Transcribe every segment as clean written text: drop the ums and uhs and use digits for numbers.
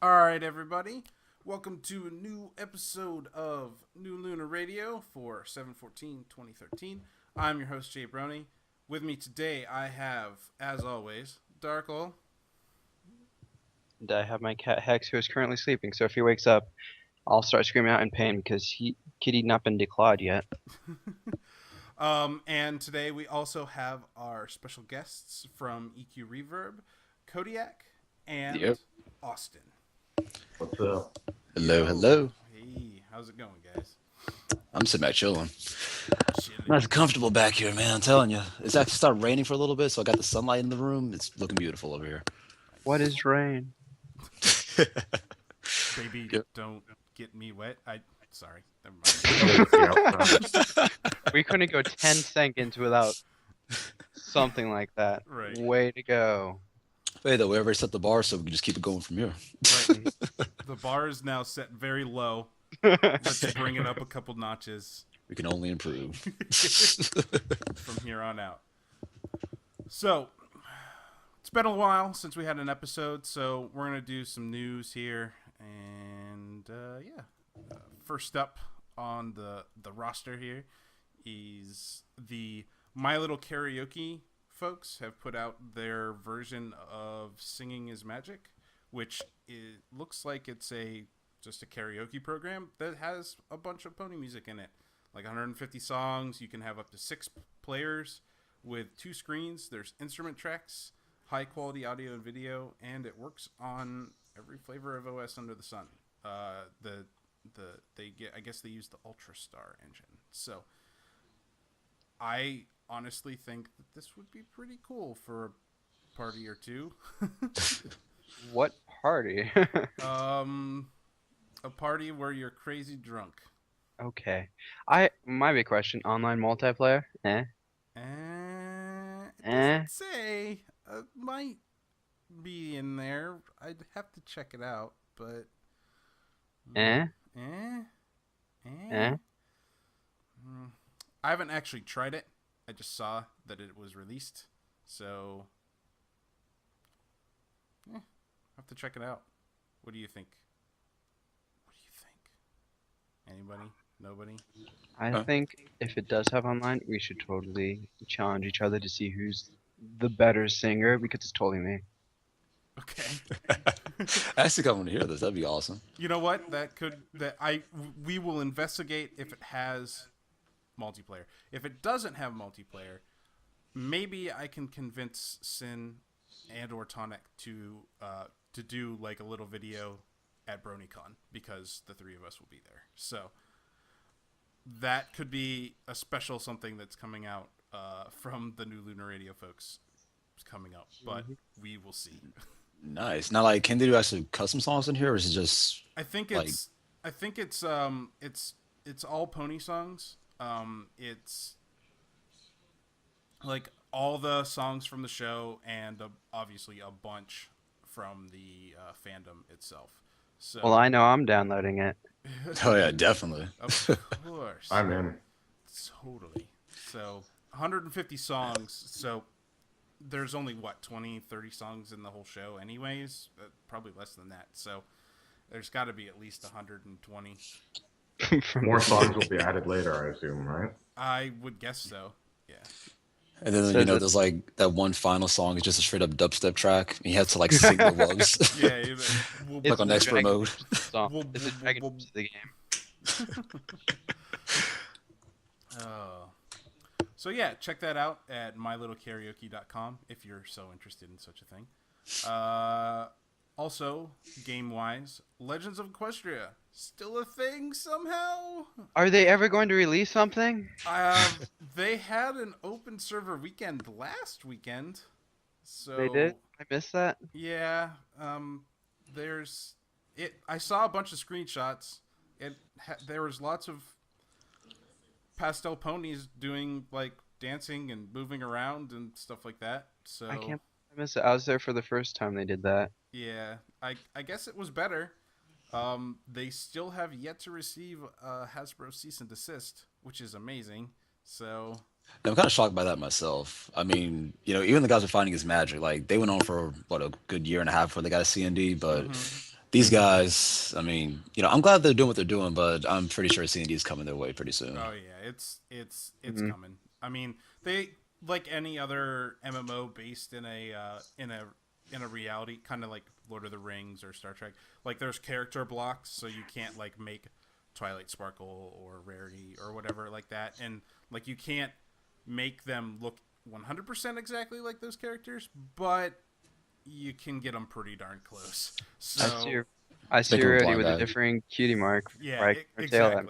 Alright, everybody. Welcome to a new episode of New Lunar Radio for 7/14/2013. I'm your host, Jay Brony. With me today, I have, as always, Darkle. And I have my cat Hex, who is currently sleeping, so if he wakes up, I'll start screaming out in pain because Kitty not been declawed yet. And today we also have our special guests from EQReverb, Kodiak, and Austin. What's up? Hello. Hey, how's it going, guys? I'm sitting back chilling. Nice, comfortable back here, man. I'm telling you. It's actually started raining for a little bit, so I got the sunlight in the room. It's looking beautiful over here. What is rain? Baby, don't get me wet. Sorry. Never mind. We couldn't go 10 seconds without something like that. Right. Way to go. Hey, though, we already set the bar, so we can just keep it going from here. Right. The bar is now set very low. Let's bring it up a couple notches. We can only improve. From here on out. So, it's been a while since we had an episode, so we're going to do some news here. And, first up on the roster here is the My Little Karaoke folks have put out their version of Singing is Magic, which looks like it's just a karaoke program that has a bunch of pony music in it. Like 150 songs. You can have up to 6 players with 2 screens. There's instrument tracks, high quality audio and video, and it works on every flavor of OS under the sun. I guess they use the Ultrastar engine. So I honestly think that this would be pretty cool for a party or two. What party? A party where you're crazy drunk. Okay. My big question, online multiplayer? It doesn't say. Might be in there. I'd have to check it out, but I haven't actually tried it. I just saw that it was released, so I have to check it out. What do you think? Anybody? Nobody? I think if it does have online, we should totally challenge each other to see who's the better singer, because it's totally me. Okay. I actually want to hear this. That'd be awesome. You know what? We will investigate if it has multiplayer. If it doesn't have multiplayer, maybe I can convince Sin and or Tonic to do like a little video at BronyCon, because the 3 of us will be there. So that could be a special something that's coming out from the New Lunar Radio folks. It's coming up, but we will see. Nice. Now, like, can they do actually custom songs in here, or is it just? I think it's all pony songs. It's like all the songs from the show, and obviously a bunch from the fandom itself. So, Well, I know I'm downloading it. Oh yeah, definitely. Of course. I'm in. Totally. So 150 songs. So there's only 20, 30 songs in the whole show anyways. Probably less than that. So there's got to be at least 120. More songs will be added later, I assume, right? I would guess so. Yeah. And then So there's like that one final song is just a straight up dubstep track. He has to like sing the loves. Yeah. Like on expert mode. It's a dragon to the game. So yeah, check that out at mylittlekaraoke.com if you're so interested in such a thing. Also, game-wise, Legends of Equestria, still a thing somehow? Are they ever going to release something? They had an open server weekend last weekend. So They did? I missed that? Yeah, I saw a bunch of screenshots. There was lots of pastel ponies doing like dancing and moving around and stuff like that. So I missed it. I was there for the first time they did that. Yeah, I guess it was better. They still have yet to receive Hasbro cease and desist, which is amazing. So I'm kind of shocked by that myself. I mean, even the guys are finding his magic. Like, they went on for, a good year and a half before they got a CND, but these guys, I mean, I'm glad they're doing what they're doing, but I'm pretty sure C&D is coming their way pretty soon. Oh yeah, it's Mhm. coming. I mean, they like any other MMO based in a reality, kind of like Lord of the Rings or Star Trek. Like there's character blocks, so you can't like make Twilight Sparkle or Rarity or whatever like that, and like you can't make them look 100% exactly like those characters, but you can get them pretty darn close. So I see Make you him a already blind with a eye. differing cutie mark. yeah, Right, tail end.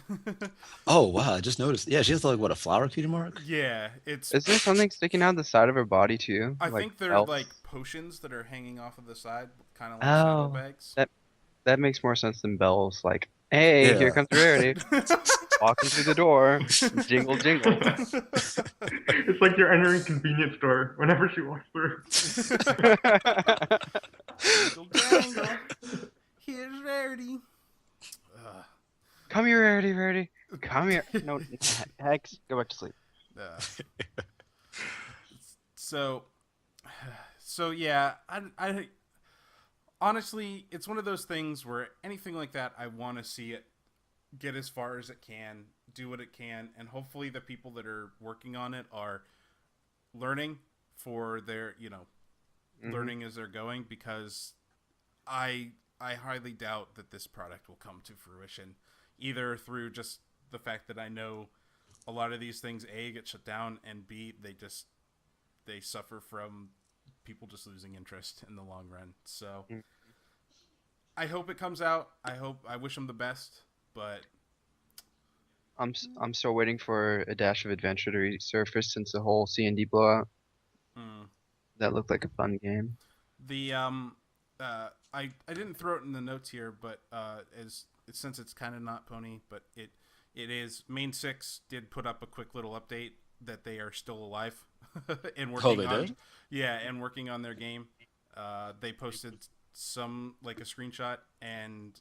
exactly. Oh wow, I just noticed. Yeah, she has like what, a flower cutie mark? Yeah, it's. Is there something sticking out the side of her body too? I Like think they're else? like potions that are hanging off of the side, kind of like Oh, saddlebags. that makes more sense than bells. Like, hey, here Yeah. comes Rarity. Walking through the door. Jingle, jingle. It's like you're entering a convenience store whenever she walks through. Jingle jangle. Here's Rarity. Uh, Come here, Rarity, Rarity. Come here. No, Hex, go back to sleep. uh. So, so yeah, I honestly, it's one of those things where anything like that, I want to see it get as far as it can, do what it can, and hopefully the people that are working on it are learning for their, learning as they're going, because I highly doubt that this product will come to fruition, either through just the fact that I know a lot of these things A get shut down, and B they suffer from people just losing interest in the long run. So I hope it comes out. I wish them the best, but I'm still waiting for a dash of adventure to resurface since the whole C&D blowout. That looked like a fun game. the I didn't throw it in the notes here, but since it's kind of not Pony, but it is. Main 6 did put up a quick little update that they are still alive and working they on did? yeah, and working on their game. They posted some like a screenshot, and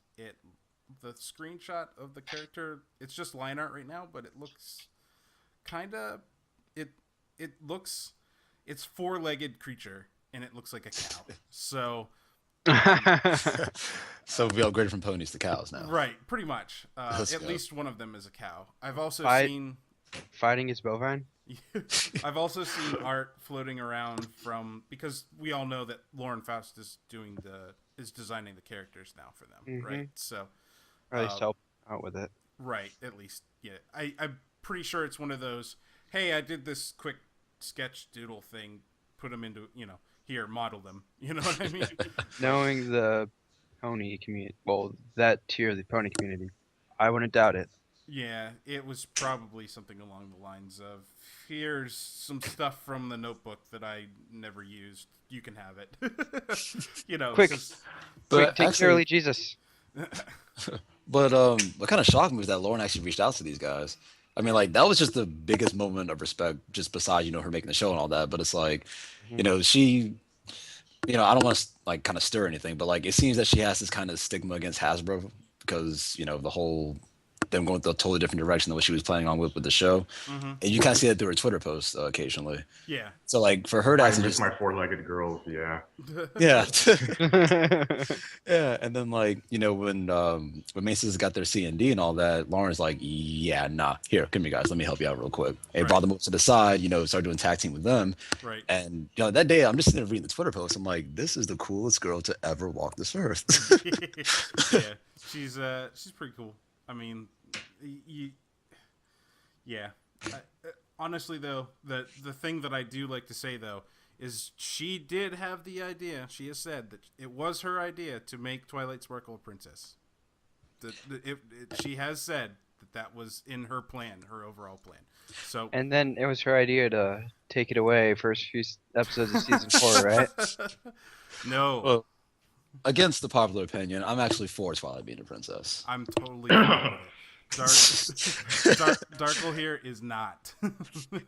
the screenshot of the character, it's just line art right now, but it looks kind of it looks, it's 4-legged creature and it looks like a cow. So So we upgraded from ponies to cows now. right, pretty much. Let's At go. least one of them is a cow. I've also Fight. seen Fighting is bovine? I've also seen art floating around from, because we all know that Lauren Faust is designing the characters now for them, right? So Or at least help out with it. right, at least yeah. I'm pretty sure it's one of those, hey, I did this quick sketch doodle thing, put them into, here, model them. You know what I mean? Knowing the pony community, well, that tier of the pony community, I wouldn't doubt it. Yeah, it was probably something along the lines of, here's some stuff from the notebook that I never used. You can have it. Quick. just- Quick, But take actually, early Jesus. but what kind of shocked me was that Lauren actually reached out to these guys. I mean, like that was just the biggest moment of respect, just besides her making the show and all that. But it's like, she, I don't want to like kind of stir anything, but like it seems that she has this kind of stigma against Hasbro because the whole them going a totally different direction than what she was planning on with the show, and you kind of see that through her Twitter posts occasionally. Yeah. So like for her to I actually miss just my 4-legged girls, yeah. yeah. Yeah, and then like when Macy's got their C&D and all that, Lauren's like, yeah, nah, here, come here guys, let me help you out real quick. And brought them up to the side, started doing tag team with them. Right. And that day I'm just sitting there reading the Twitter post. I'm like, this is the coolest girl to ever walk this earth. Yeah, she's pretty cool. I mean, yeah. Honestly, though, the thing that I do like to say though is she did have the idea. She has said that it was her idea to make Twilight Sparkle a princess. She has said that was in her plan, her overall plan. So And then it was her idea to take it away first few episodes of season 4, right? no, Well, against the popular opinion, I'm actually for Twilight being a princess. I'm totally fine with it. Darkle here is not.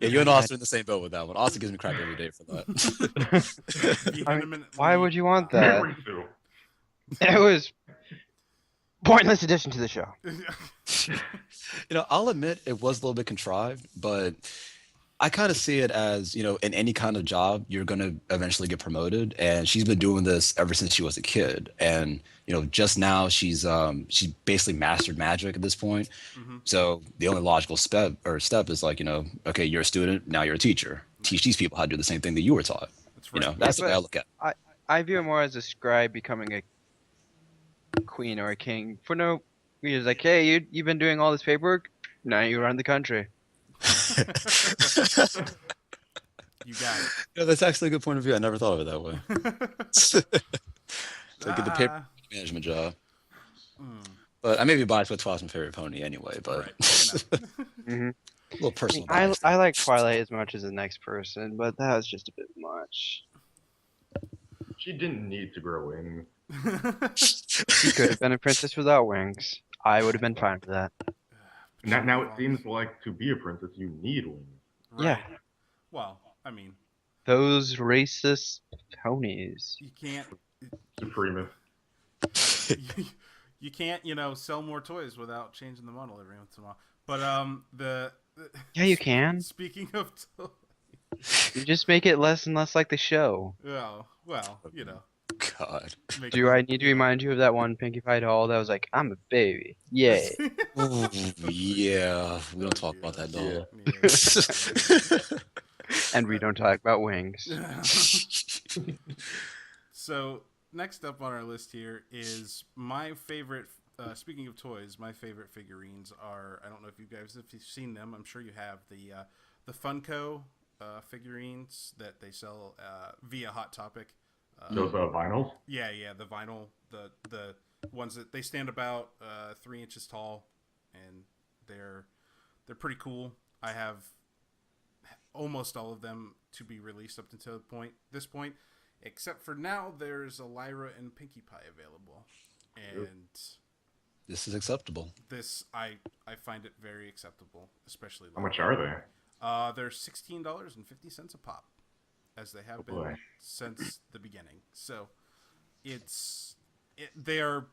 Yeah, you and Austin are in the same boat with that one. Austin gives me crap every day for that. I mean, why would you want that? Memory too. It was pointless addition to the show. I'll admit it was a little bit contrived, but I kind of see it as, in any kind of job, you're going to eventually get promoted. And she's been doing this ever since she was a kid. And, just now she's basically mastered magic at this point. Mm-hmm. So the only logical step is like, okay, you're a student, now you're a teacher. Teach these people how to do the same thing that you were taught. That's right. That's the way but I look at it. I view it more as a scribe becoming a queen or a king for no reason. Like, hey, you've been doing all this paperwork, now you run the country. You got it. Yeah, that's actually a good point of view. I never thought of it that way. So get the paper management job. But I may be biased with Twilight's my favorite pony anyway, but Right. Mm-hmm. a little personal I bias. like Twilight as much as the next person, but that was just a bit much. She didn't need to grow wings. She could have been a princess without wings. I would have been fine with that. Now it seems like to be a princess, you need wings. Right. Yeah. Well, I mean, Those racist ponies. you can't. Supremacist. You can't, sell more toys without changing the model every once in a while. But Yeah, you can. Speaking of toys, You just make it less and less like the show. well, God. Do I need to remind you of that one Pinkie Pie doll that was like, I'm a baby. Yay. Ooh, yeah, we don't talk about that doll. And we don't talk about wings. So next up on our list here is my favorite. Speaking of toys, my favorite figurines are. I don't know if you guys, if you've seen them, I'm sure you have the Funko figurines that they sell via Hot Topic. Those vinyls. Yeah, the vinyl, the ones that they stand about 3 inches tall, and they're pretty cool. I have almost all of them to be released up until this point, except for now. There's a Lyra and Pinkie Pie available, and This is acceptable. this I find it very acceptable, especially. How much are they? They're $16.50 a pop, as they have been boy. since the beginning. So they're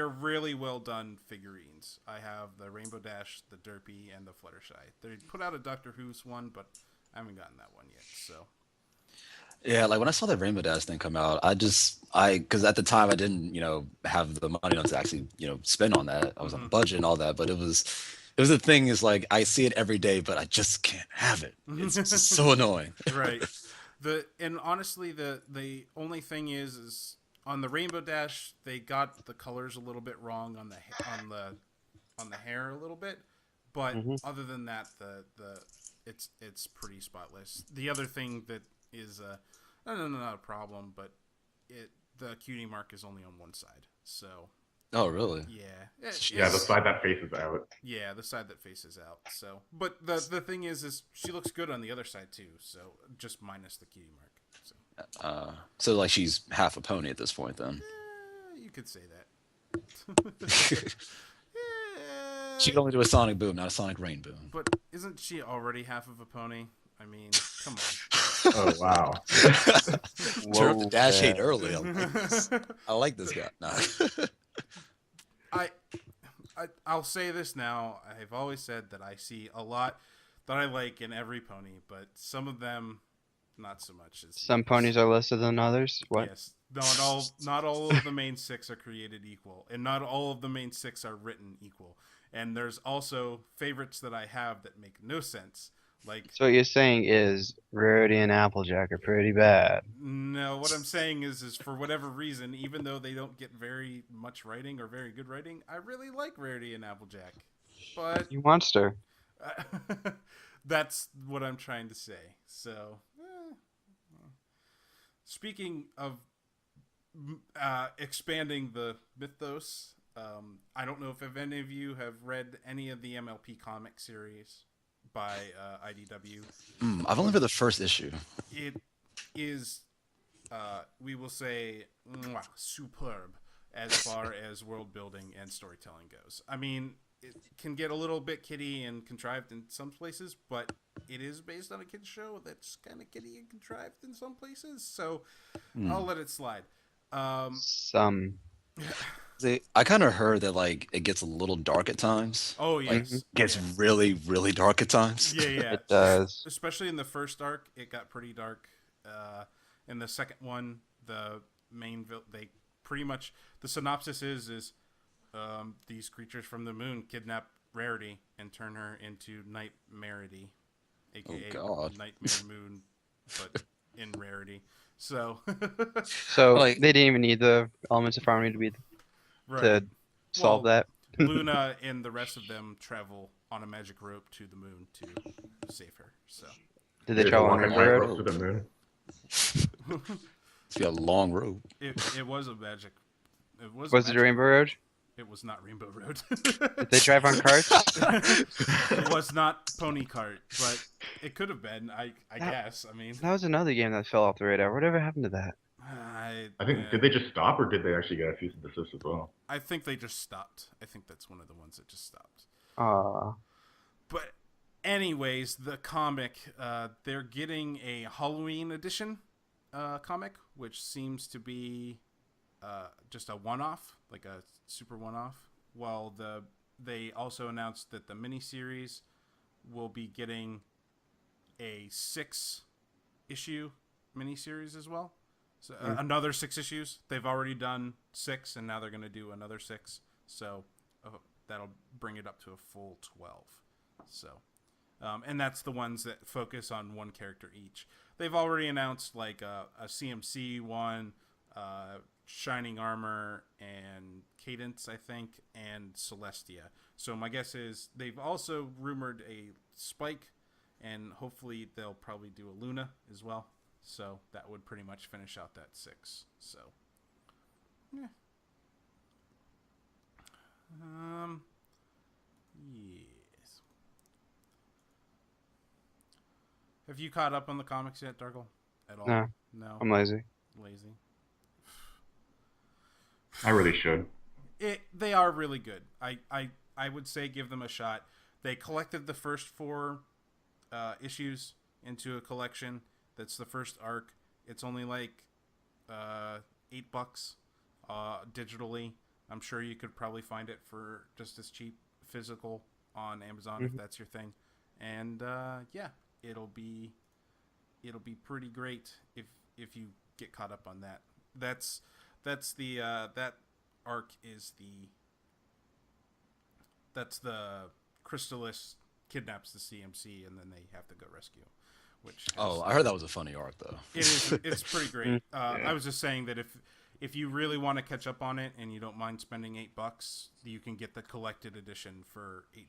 really well done figurines. I have the Rainbow Dash, the Derpy, and the Fluttershy. They put out a Doctor Who's one, but I haven't gotten that one yet. So Yeah, like when I saw that Rainbow Dash thing come out, because at the time I didn't, have the money enough to actually, spend on that. I was on a budget and all that, but it was the thing is like I see it every day, but I just can't have it. It's just so annoying. right. And honestly, the only thing is on the Rainbow Dash they got the colors a little bit wrong on the hair a little bit, but other than that, it's pretty spotless. The other thing that is not a problem, but the cutie mark is only on one side, so. Oh, really? Yeah. Yeah, the side that faces out. Yeah, the side that faces out. So, but the thing is she looks good on the other side too. So just minus the cutie mark. So. So like she's half a pony at this point, then. You could say that. She can only do a sonic boom, not a sonic rain boom. But isn't she already half of a pony? I mean, come on. Oh wow. Turn up the dash man. hate early. I like this guy. Nah. I'll say this now. I've always said that I see a lot that I like in every pony, but some of them not so much. Some ponies are lesser than others. What? Yes, not all of the main 6 are created equal, and not all of the main 6 are written equal. And there's also favorites that I have that make no sense. Like, So what you're saying is Rarity and Applejack are pretty bad. no, what I'm saying is for whatever reason, even though they don't get very much writing or very good writing, I really like Rarity and Applejack. But You monster. that's what I'm trying to say. So, speaking of expanding the mythos, I don't know if any of you have read any of the MLP comic series by IDW. I've only read the first issue. It is, we will say, superb as far as world building and storytelling goes. I mean, it can get a little bit kiddie and contrived in some places, but it is based on a kid's show that's kind of kiddie and contrived in some places, so I'll let it slide. Some. See, I kind of heard that like it gets a little dark at times. Oh Like yes, gets yes. really, really dark at times. Yeah, yeah. It does. Especially in the first arc, it got pretty dark. In the second one, the they pretty much the synopsis is these creatures from the moon kidnap Rarity and turn her into Nightmarity, aka God. Nightmare Moon, but in Rarity. So, So Like, they didn't even need the elements of harmony to be right. to solve Well, that. Luna and the rest of them travel on a magic rope to the moon to save her. So, Did they There's a travel on long Rainbow way Road? to the moon. it's got a long road. it was a magic. It was. Was a it magic Rainbow Road? It was not Rainbow Road. Did they drive on carts? It was not Pony Cart, but it could have been. I guess. I mean, That was another game that fell off the radar. Whatever happened to that? I think, did they just stop or did they actually get a cease and desist as well? I think they just stopped. I think that's one of the ones that just stopped. Aw. But, anyways, the comic, they're getting a Halloween edition comic, which seems to be just a one-off, like a super one-off. While they also announced that the miniseries will be getting a 6-issue miniseries as well. So another 6 issues. They've already done 6, and now they're going to do another 6. So that'll bring it up to a full 12. So, and that's the ones that focus on one character each. They've already announced like a CMC one, Shining Armor, and Cadence, I think, and Celestia. So my guess is they've also rumored a Spike, and hopefully they'll probably do a Luna as well. So that would pretty much finish out that 6. So, yeah. Yes. Have you caught up on the comics yet, Dargle? At all? No. No. I'm lazy. Lazy. I really should. They are really good. I would say give them a shot. They collected the first 4 issues into a collection. That's the first arc. It's only like $8 digitally. I'm sure you could probably find it for just as cheap physical on Amazon if that's your thing. And yeah, it'll be pretty great if you get caught up on that. That's the that arc is the Crystallis kidnaps the CMC and then they have to go rescue. Which I heard that was a funny arc though. it's pretty great. I was just saying that if you really want to catch up on it and you don't mind spending $8, you can get the collected edition for $8.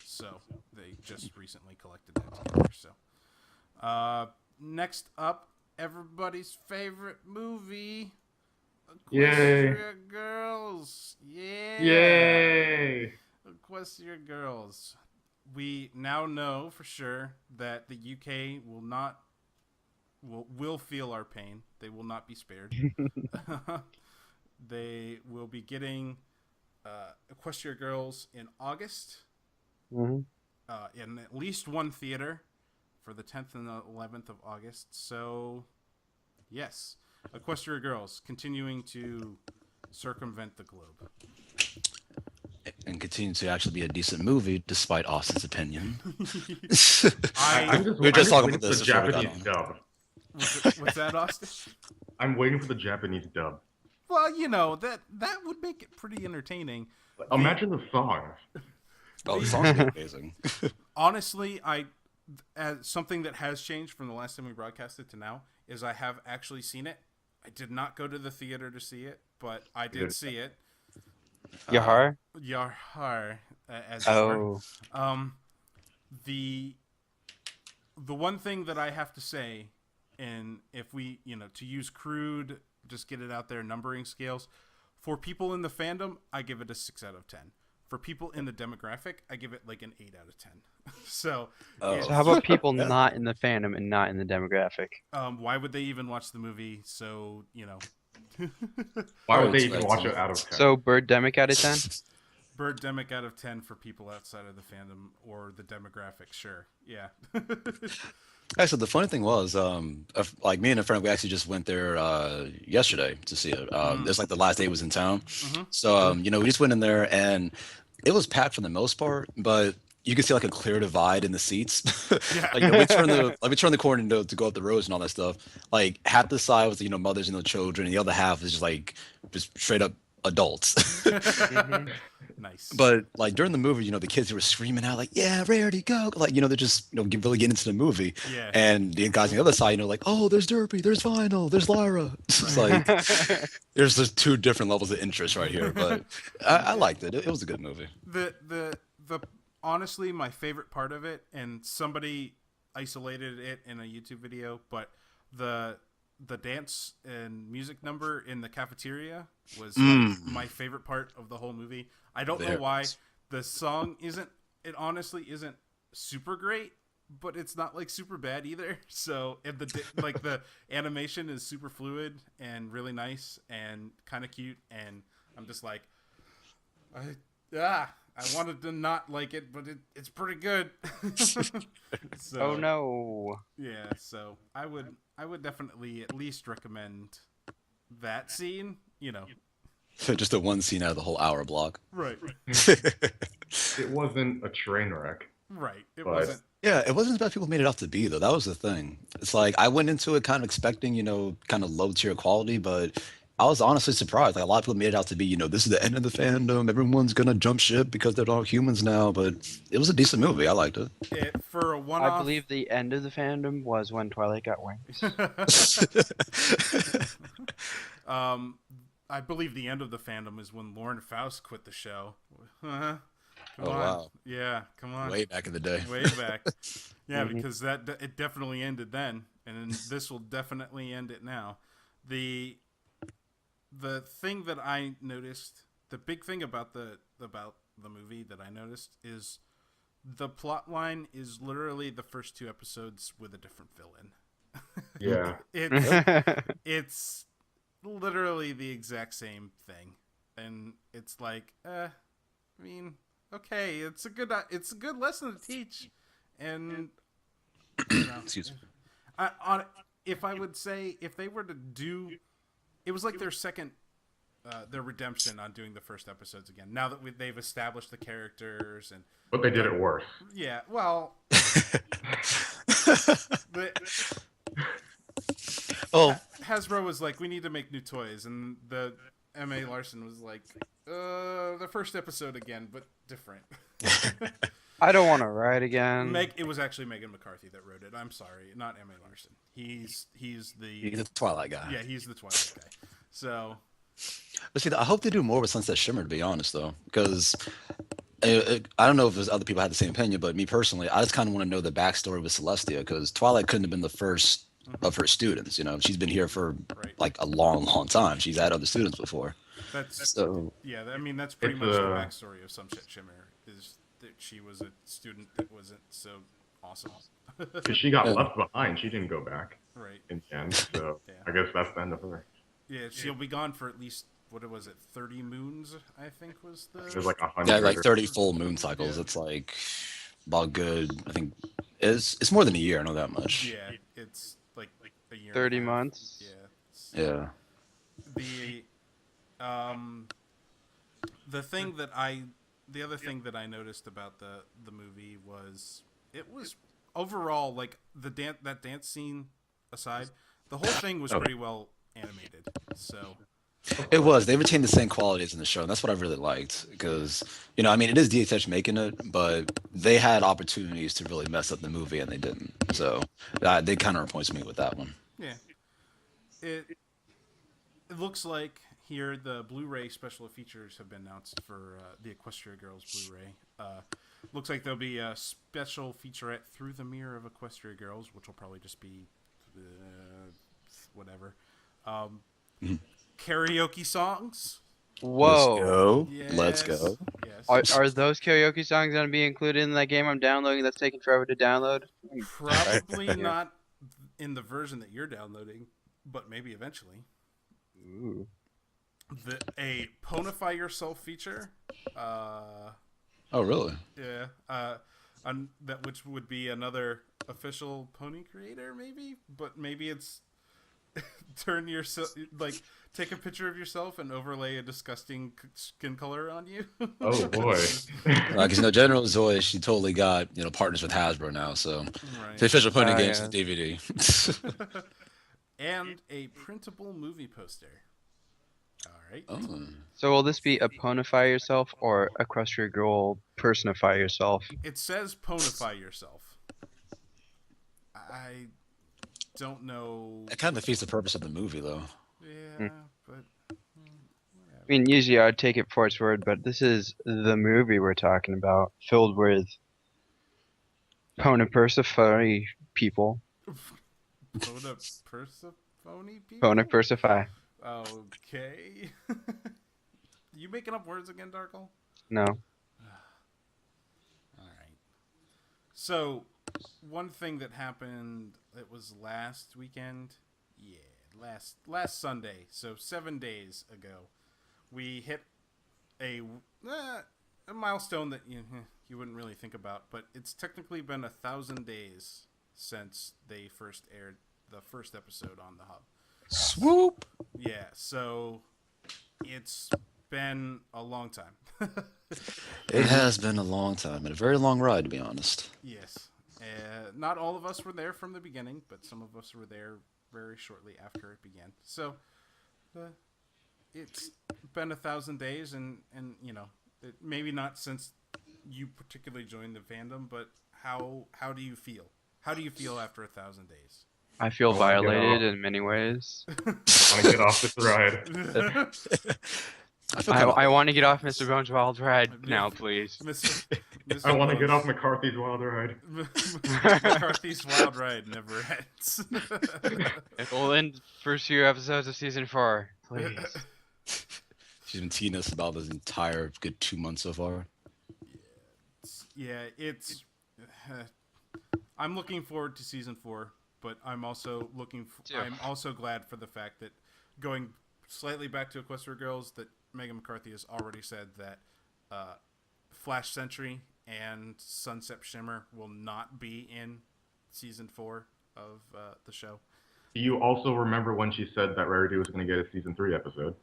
So they just recently collected that together. So next up, everybody's favorite movie, Equestria Girls. Yeah. Yay! Equestria Girls. We now know for sure that the UK will feel our pain. They will not be spared. They will be getting Equestria Girls in August in at least one theater for the 10th and the 11th of August. So, yes, Equestria Girls continuing to circumvent the globe. And continue to actually be a decent movie, despite Austin's opinion. I'm just, We were just talking waiting about for this the before we got Japanese on. dub. What's that, Austin? I'm waiting for the Japanese dub. Well, you know, that would make it pretty entertaining. Imagine the songs. Oh, the song's amazing. Honestly, something that has changed from the last time we broadcasted to now is I have actually seen it. I did not go to the theater to see it, but I did see it. Yahar? Yahar, as it were. Oh. The one thing that I have to say, and if we, to use crude, just get it out there, numbering scales, for people in the fandom, I give it a 6 out of 10. For people in the demographic, I give it like an 8 out of 10. So So how about people not in the fandom and not in the demographic? why would they even watch the movie? So, Why would they it's even right, watch so- it out of 10? So Birdemic out of 10? Birdemic out of 10 for people outside of the fandom or the demographic, sure. Yeah. Actually, the funny thing was, like me and a friend, we actually just went there yesterday to see it. It's like the last day it was in town, Mm-hmm. so we just went in there and it was packed for the most part, but you could see like a clear divide in the seats. Yeah. Like we turn the corner to go up the roads and all that stuff. Like half the side was mothers and the children, and the other half is just like just straight up adults. Nice. But like during the movie, the kids who were screaming out like, "Yeah, Rarity, go!" Like they're just really getting into the movie. Yeah. And the guys on the other side, like, "Oh, there's Derpy, there's Vinyl, there's Lyra." It's just like there's just two different levels of interest right here. But I liked it. It was a good movie. The honestly, my favorite part of it, and somebody isolated it in a YouTube video, but the dance and music number in the cafeteria was my favorite part of the whole movie. I don't know why. The song it honestly isn't super great, but it's not like super bad either. So if the animation is super fluid and really nice and kind of cute, and I'm just like, I wanted to not like it, but it's pretty good. So, Oh no. yeah, so I would definitely at least recommend that scene. Just the one scene out of the whole hour block. Right. It wasn't a train wreck. Right. It But- wasn't. Yeah, it wasn't as bad people made it out to be though. That was the thing. It's like I went into it kind of expecting, kind of low tier quality, but I was honestly surprised. Like a lot of people made it out to be, this is the end of the fandom. Everyone's gonna jump ship because they're all humans now. But it was a decent movie. I liked it. For a one-off. I believe the end of the fandom was when Twilight got wings. I believe the end of the fandom is when Lauren Faust quit the show. Come Oh, on. wow. Yeah, come on. Way back in the day. Way back. Yeah, because it definitely ended then, and then this will definitely end it now. The thing that I noticed, the big thing about the movie that I noticed is the plot line is literally the first two episodes with a different villain. Yeah. It's literally the exact same thing, and it's like, I mean, okay, it's a good lesson to teach, and Excuse me. if I would say if they were to do, it was like their second, their redemption on doing the first episodes again. Now that they've established the characters and But they did it worse. yeah, well, Oh, Hasbro was like, we need to make new toys, and the M.A. Larson was like, the first episode again, but different. I don't want to ride again. It was actually Megan McCarthy that wrote it. I'm sorry, not M.A. Larson. He's he's a Twilight guy. yeah, he's the Twilight guy. So But see, I hope they do more with Sunset Shimmer, to be honest, though, because I don't know if there's other people had the same opinion, but me personally, I just kind of want to know the backstory with Celestia, because Twilight couldn't have been the first of her students. She's been here for like a long, long time. She's had other students before. So yeah, I mean that's pretty much the backstory of Sunset Shimmer is that she was a student that wasn't so awesome. Because she got left behind. She didn't go back Right. in the end. So Yeah. I guess that's the end of her. Yeah, she'll be gone for at least what was it, 30 moons? I think was the. There's like 100. yeah, like 30 full moon cycles. Yeah. It's like about good. I think it's more than a year. I know that much. Yeah, it's like a year. 30 and a half. months? Yeah. Yeah. The other thing that I noticed about the movie was it was overall like that dance scene aside, the whole thing was pretty well animated. So It was. They retained the same qualities in the show, and that's what I really liked. Because, I mean, it is DHH making it, but they had opportunities to really mess up the movie, and they didn't. So they counterpoints me with that one. yeah, it looks like here the Blu-ray special features have been announced for the Equestria Girls Blu-ray. Looks like there'll be a special featurette Through the Mirror of Equestria Girls, which will probably just be whatever. Karaoke songs. Whoa. Let's go. Yes. Are those karaoke songs going to be included in that game I'm downloading that's taking forever to download? Probably not in the version that you're downloading, but maybe eventually. Ooh. A Ponify Yourself feature. Oh, really? Yeah. that which would be another official pony creator, maybe. But maybe it's turn yourself like take a picture of yourself and overlay a disgusting skin color on you. Oh boy. Because General Zoe, she totally got partners with Hasbro now, so the Right. official pony games yeah. is DVD. And a printable movie poster. All right. Oh. So will this be a ponify yourself or Equestria Girl personify yourself? It says ponify yourself. I don't know. It kind of defeats the purpose of the movie, though. Yeah, but I mean, usually I'd take it for its word, but this is the movie we're talking about, filled with Ponipersify people. Persephone people? Ponipersify. Okay. You making up words again, Darkle? No. All right. So, one thing that happened, it was last weekend. Yeah, last Sunday. So 7 days ago, we hit a milestone that you wouldn't really think about, but it's technically been 1,000 days since they first aired the first episode on the Hub. Swoop! Yeah, so it's been a long time. It has been a long time and a very long ride, to be honest. Yes. Not all of us were there from the beginning, but some of us were there very shortly after it began. So it's been 1,000 days, and maybe not since you particularly joined the fandom, but how do you feel? How do you feel after 1,000 days? I feel I wanna get violated off. in many ways. I want to get off this ride. I feel kind of I want to get off Mr. Bones' wild ride now, please. Mr. I want to get off Bones. McCarthy's wild ride. McCarthy's wild ride never ends. It will end first few episodes of season 4, please. She's been teasing us about this entire good 2 months so far. Yeah, it's. I'm looking forward to season 4, but I'm also Yeah. I'm also glad for the fact that going slightly back to Equestria Girls, that Megan McCarthy has already said that Flash Sentry and Sunset Shimmer will not be in season 4 of the show. Do you also remember when she said that Rarity was going to get a season 3 episode?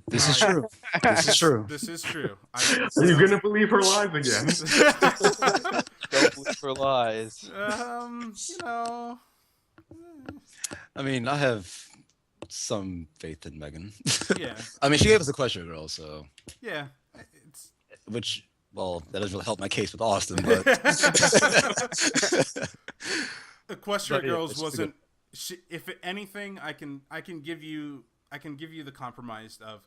This is true. This is true. This is true. Are you going to believe her lies again? Don't believe for lies. you know. I mean, I have some faith in Megan. Yeah. I mean, she gave us a question, girl, so Yeah. It's which, well, that doesn't really help my case with Austin, but Equestria But, yeah, Girls it's wasn't. If anything, I can give you the compromise of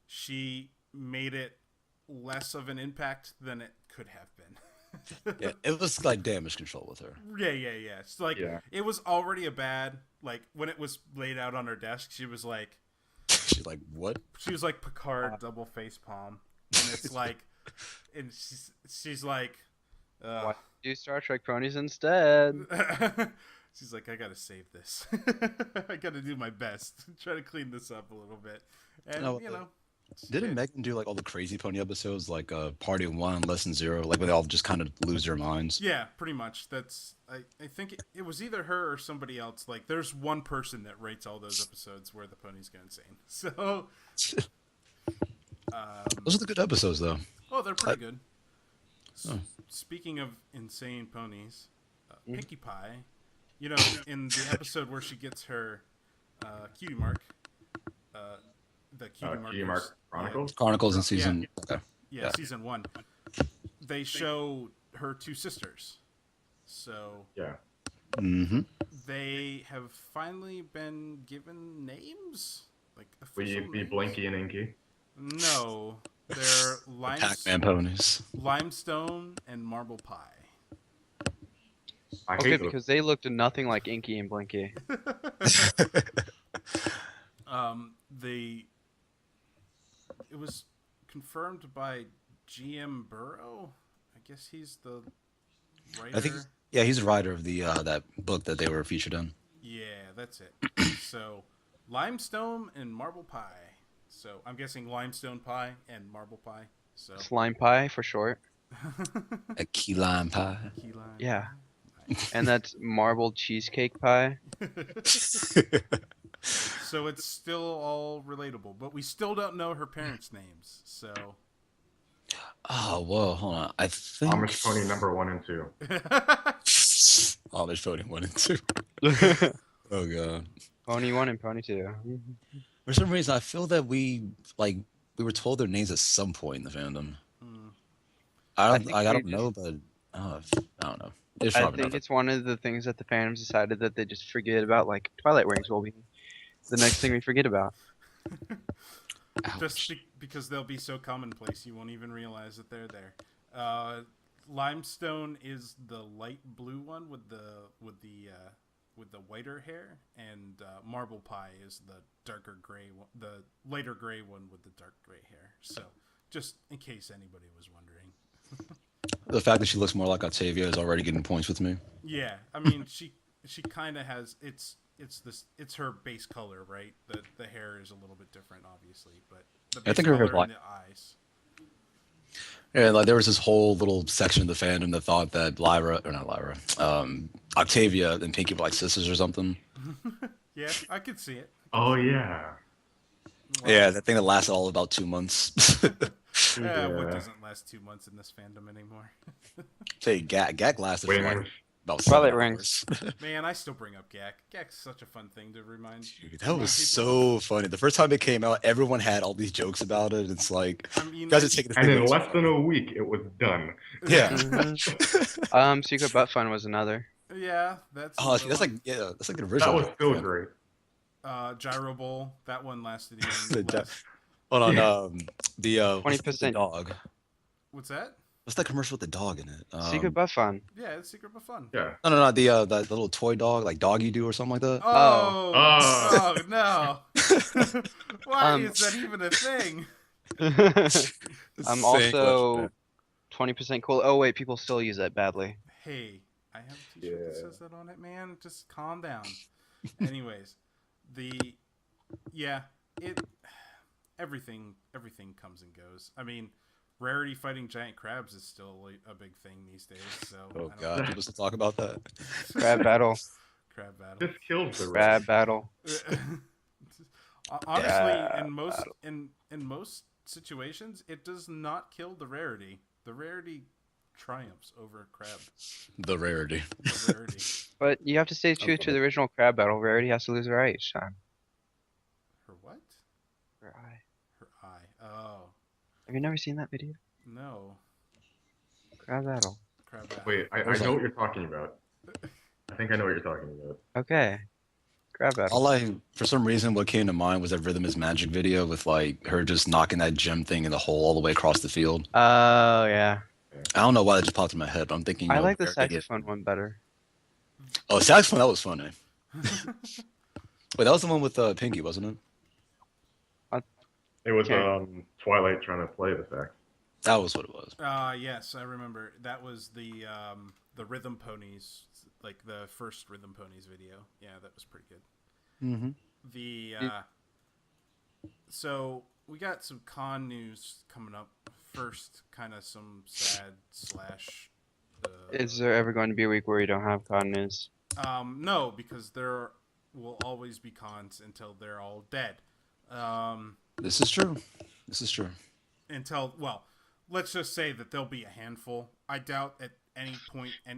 she made it less of an impact than it could have been. yeah, it was like damage control with her. Yeah. It's like Yeah. it was already a bad. Like when it was laid out on her desk, she was like She's like, what? Picard double face palm, and it's like, and she's like, Why do Star Trek ponies instead? she's like, I gotta save this. I gotta do my best. Try to clean this up a little bit. And No, Didn't Megan do like all the crazy pony episodes, like Party 1, Lesson 0, like where they all just kind of lose their minds? Yeah, pretty much. That's I think it was either her or somebody else. Like, there's one person that rates all those episodes where the ponies go insane. So, Those are the good episodes, though. oh, they're pretty good. Oh. Speaking of insane ponies, Pinkie Pie, in the episode where she gets her cutie mark, the cutie mark. Cutie Mark Chronicles? Chronicles in season. Okay. Yeah, season 1. They show her two sisters. So Yeah. Mm-hmm. they have finally been given names, like Will official you be names? Blinky and Inky? No, they're Pac-Man ponies. Limestone and Marble Pie. I Okay, hate those. because they looked nothing like Inky and Blinky. It was confirmed by GM Burrow. I guess he's the writer. I think, yeah, he's the writer of the that book that they were featured in. Yeah, that's it. So, Limestone and Marble Pie. So, I'm guessing Limestone Pie and Marble Pie. So, Slime Pie for short. A key lime pie. Key lime Yeah. pie. And that's marble cheesecake pie. So it's still all relatable, but we still don't know her parents' names. So Oh, well, hold on. I think Amish Pony number 1 and 2. Amish Pony 1 and 2. Oh god. Pony 1 and Pony 2. For some reason, I feel that we were told their names at some point in the fandom. Hmm. I think don't we know, but I don't know. It's I probably think nothing. it's one of the things that the fandoms decided that they just forget about, like Twilight Rings will be the next thing we forget about. Just because they'll be so commonplace, you won't even realize that they're there. Limestone is the light blue one with the whiter hair, and Marble Pie is the darker gray one, the lighter gray one with the dark gray hair. So, just in case anybody was wondering. The fact that she looks more like Octavia is already getting points with me. Yeah, I mean she kind of has it's her base color, right? The hair is a little bit different, obviously, but the base I think her hair's color and black. the eyes. Yeah, like there was this whole little section of the fandom that thought that Octavia and Pinky were like sisters or something. Yeah, I could see it. Oh, yeah. Yeah, that thing that lasted all about 2 months. Yeah, what Yeah. doesn't last 2 months in this fandom anymore? Say Gak lasted for like Wingers. about Twilight 7 Rings. hours. Man, I still bring up Gak. Gak's such a fun thing to remind. Dude, that was so funny. The first time it came out, everyone had all these jokes about it. It's like, I mean, you guys are taking this And thing in way too less far. than a week, it was done. Yeah. Mhm. Secret Butt Fun was another. yeah, that's Oh, see, another that's like the That original. was still Yeah. great. one. Gyro Bowl. That one lasted The even gy- less. Hold on, Yeah. what's the 20%. dog? What's that? What's that commercial with the dog in it? Secret Butt Fun. Yeah, it's Secret but Fun. Yeah. No, the little toy dog, like Doggy Doo or something like that. Oh, Oh. oh no! Why Um, is that even a thing? It's the I'm same also question. 20% cool. Oh wait, people still use that badly. Hey, I have a t-shirt that Yeah. says that on it, man. Just calm down. Anyways, everything comes and goes. I mean, Rarity fighting giant crabs is still a big thing these days. So Oh I don't god, know. people still talk about that. Crab battle. Crab battle. This kills the Crab rest. battle. Honestly, Yeah. in most situations, it does not kill the Rarity. The Rarity triumphs over crab. The rarity. The Rarity. But you have to stay true to the original crab battle. Rarity has to lose her eye each time. Her what? Her eye. Her eye. Oh Have you never seen that video? no. Crab battle. Crab battle. Wait, I Where's know that? what you're talking about. I think I know what you're talking about. Okay. Crab battle. For some reason, what came to mind was that Rhythm is Magic video with like her just knocking that gem thing in the hole all the way across the field. Oh yeah. I don't know why that just popped in my head, but I'm thinking. I like the Rarity- saxophone one better. Oh, saxophone, that was funny. Wait, that was the one with Pinky, wasn't it? It was Okay. Twilight trying to play the sax. That was what it was. Yes, I remember. That was the Rhythm Ponies, like the first Rhythm Ponies video. Yeah, that was pretty good. Mm-hmm. The so we got some con news coming up. First, kind of some sad slash. Is there ever going to be a week where you don't have con news? No, because there will always be cons until they're all dead. This is true. This is true. Well, let's just say that there'll be a handful. I doubt at any point at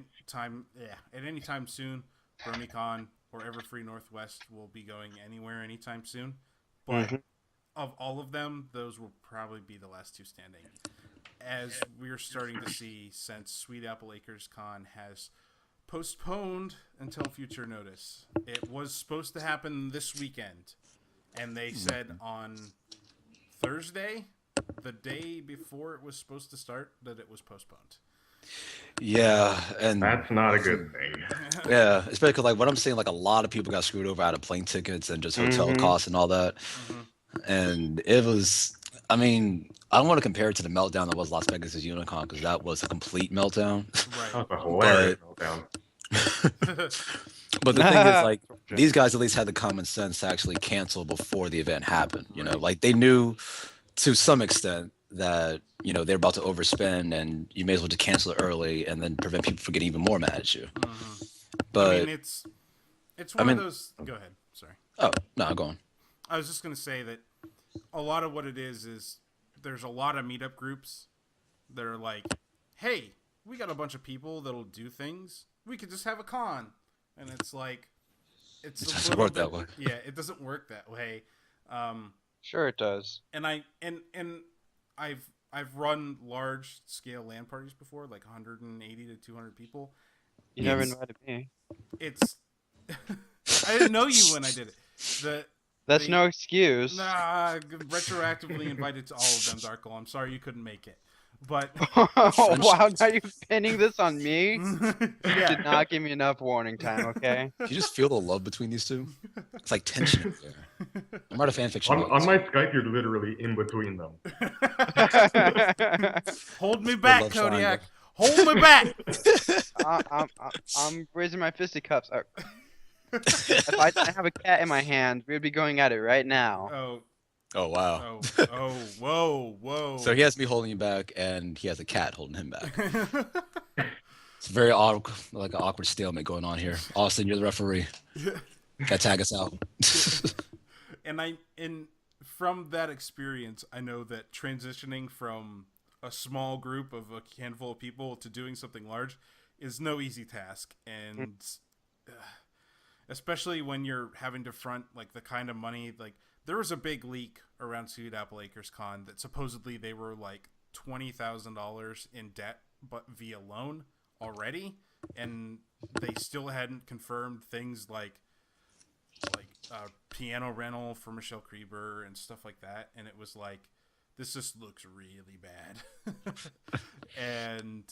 any time soon, BronyCon or Everfree Northwest will be going anywhere anytime soon. But Mhm. of all of them, those will probably be the last two standing. As we're starting to see since Sweet Apple Acres Con has postponed until future notice. It was supposed to happen this weekend, and they said on Thursday, the day before it was supposed to start, that it was postponed. Yeah, and That's not a good thing. yeah, especially because like what I'm seeing, like a lot of people got screwed over out of plane tickets and just hotel Mhm. costs and all that. Mhm. And it was, I mean, I don't want to compare it to the meltdown that was Las Vegas' Unicon because that was a complete meltdown. That was a hilarious meltdown. But the thing is, like, these guys at least had the common sense to actually cancel before the event happened. You know, like they knew to some extent that they're about to overspend, and you may as well just cancel it early and then prevent people from getting even more mad at you. Mm-hmm. But I mean, it's one of those. Go ahead. Sorry. oh no, go on. I was just gonna say that a lot of what it is there's a lot of meetup groups that are like, hey, we got a bunch of people that'll do things. We could just have a con, and it's like, it doesn't work that way. Yeah, it doesn't work that way. Sure, it does. And I've run large scale LAN parties before, like 180 to 200 people. You never invited me. It's I didn't know you when I did it. That's no excuse. Nah, retroactively invited to all of them, Darkle. I'm sorry you couldn't make it. But Oh, wow, now you're pinning this on me? You yeah, did not give me enough warning time, okay? Do you just feel the love between these two? It's like tension there. I'm not a fan fiction. On my Skype, you're literally in between them. hold me back, love Kodiak. Hold me back. I'm raising my fisticuffs. If I didn't have a cat in my hand, we would be going at it right now. Oh wow. Whoa. So he has me holding you back, and he has a cat holding him back. It's very awkward, like an awkward stalemate going on here. Austin, you're the referee. Gotta tag us out. and from that experience, I know that transitioning from a small group of a handful of people to doing something large is no easy task, and especially when you're having to front like the kind of money. Like, there was a big leak around Sweet Apple Acres Con that supposedly they were like $20,000 in debt, but via loan already, and they still hadn't confirmed things like piano rental for Michelle Krieber and stuff like that. And it was like, this just looks really bad. And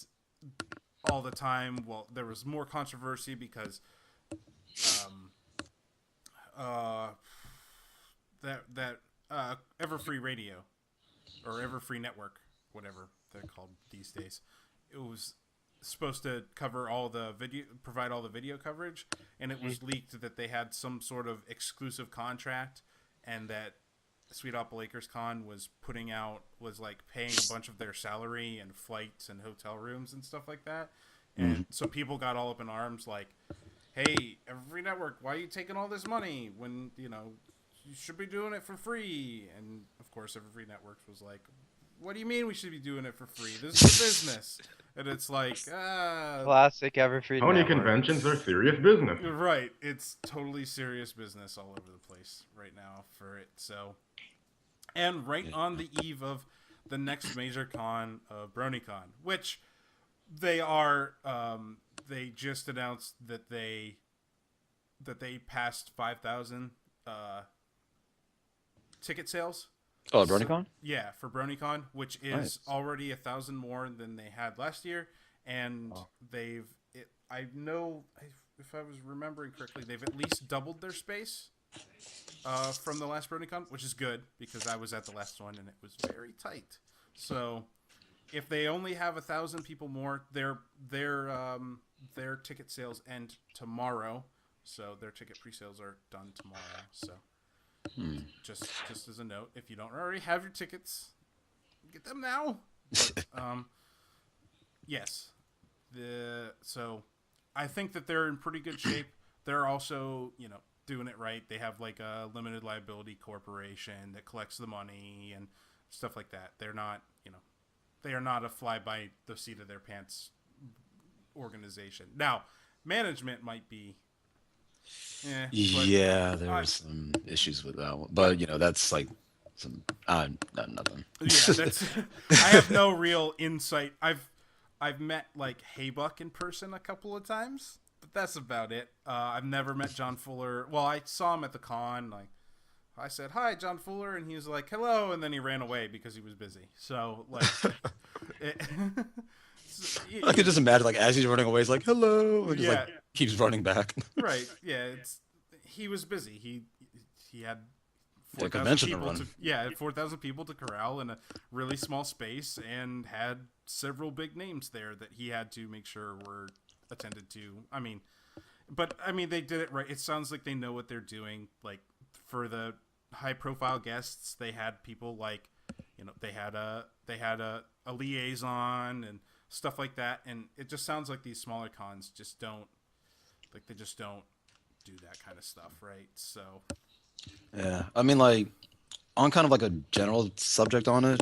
all the time, well, there was more controversy because that Everfree Radio or Everfree Network, whatever they're called these days, it was supposed to cover all the video, provide all the video coverage, and it was leaked that they had some sort of exclusive contract, and that Sweet Apple Acres Con was paying a bunch of their salary and flights and hotel rooms and stuff like that. And so people got all up in arms like, hey, Everfree Network, why are you taking all this money when, you should be doing it for free? And of course, Everfree Networks was like, what do you mean we should be doing it for free? This is a business. And it's like, classic Everfree Pony Network. conventions are serious business. Right. It's totally serious business all over the place right now for it. So, and right on the eve of the next major con of BronyCon, which they are, they just announced that they passed 5,000 ticket sales. Oh, BronyCon? Yeah, for BronyCon, which is already 1,000 more than they had last year, and I know, if I was remembering correctly, they've at least doubled their space from the last BronyCon, which is good because I was at the last one and it was very tight. So if they only have 1,000 people more, their ticket sales end tomorrow, so their ticket pre-sales are done tomorrow. So. Just as a note, if you don't already have your tickets, get them now. But, yes, so I think that they're in pretty good shape. They're also, doing it right. They have like a limited liability corporation that collects the money and stuff like that. They're not, they are not a fly by the seat of their pants organization. Now, management might be. Yeah, there were some issues with that one, but that's like some nothing. Yeah, that's. I have no real insight. I've met like Haybuck in person a couple of times, but that's about it. I've never met John Fuller. Well, I saw him at the con. Like, I said hi, John Fuller, and he was like hello, and then he ran away because he was busy. So like, I could just imagine like as he's running away, he's like hello, and just like keeps running back. Right. Yeah. He was busy. He had 4,000 people 4,000 people to corral in a really small space, and had several big names there that he had to make sure were attended to. I mean, they did it right. It sounds like they know what they're doing. Like, for the high profile guests, they had people like they had a liaison and stuff like that, and it just sounds like these smaller cons just don't do that kind of stuff, right? So Yeah, I mean, like, on kind of like a general subject on it,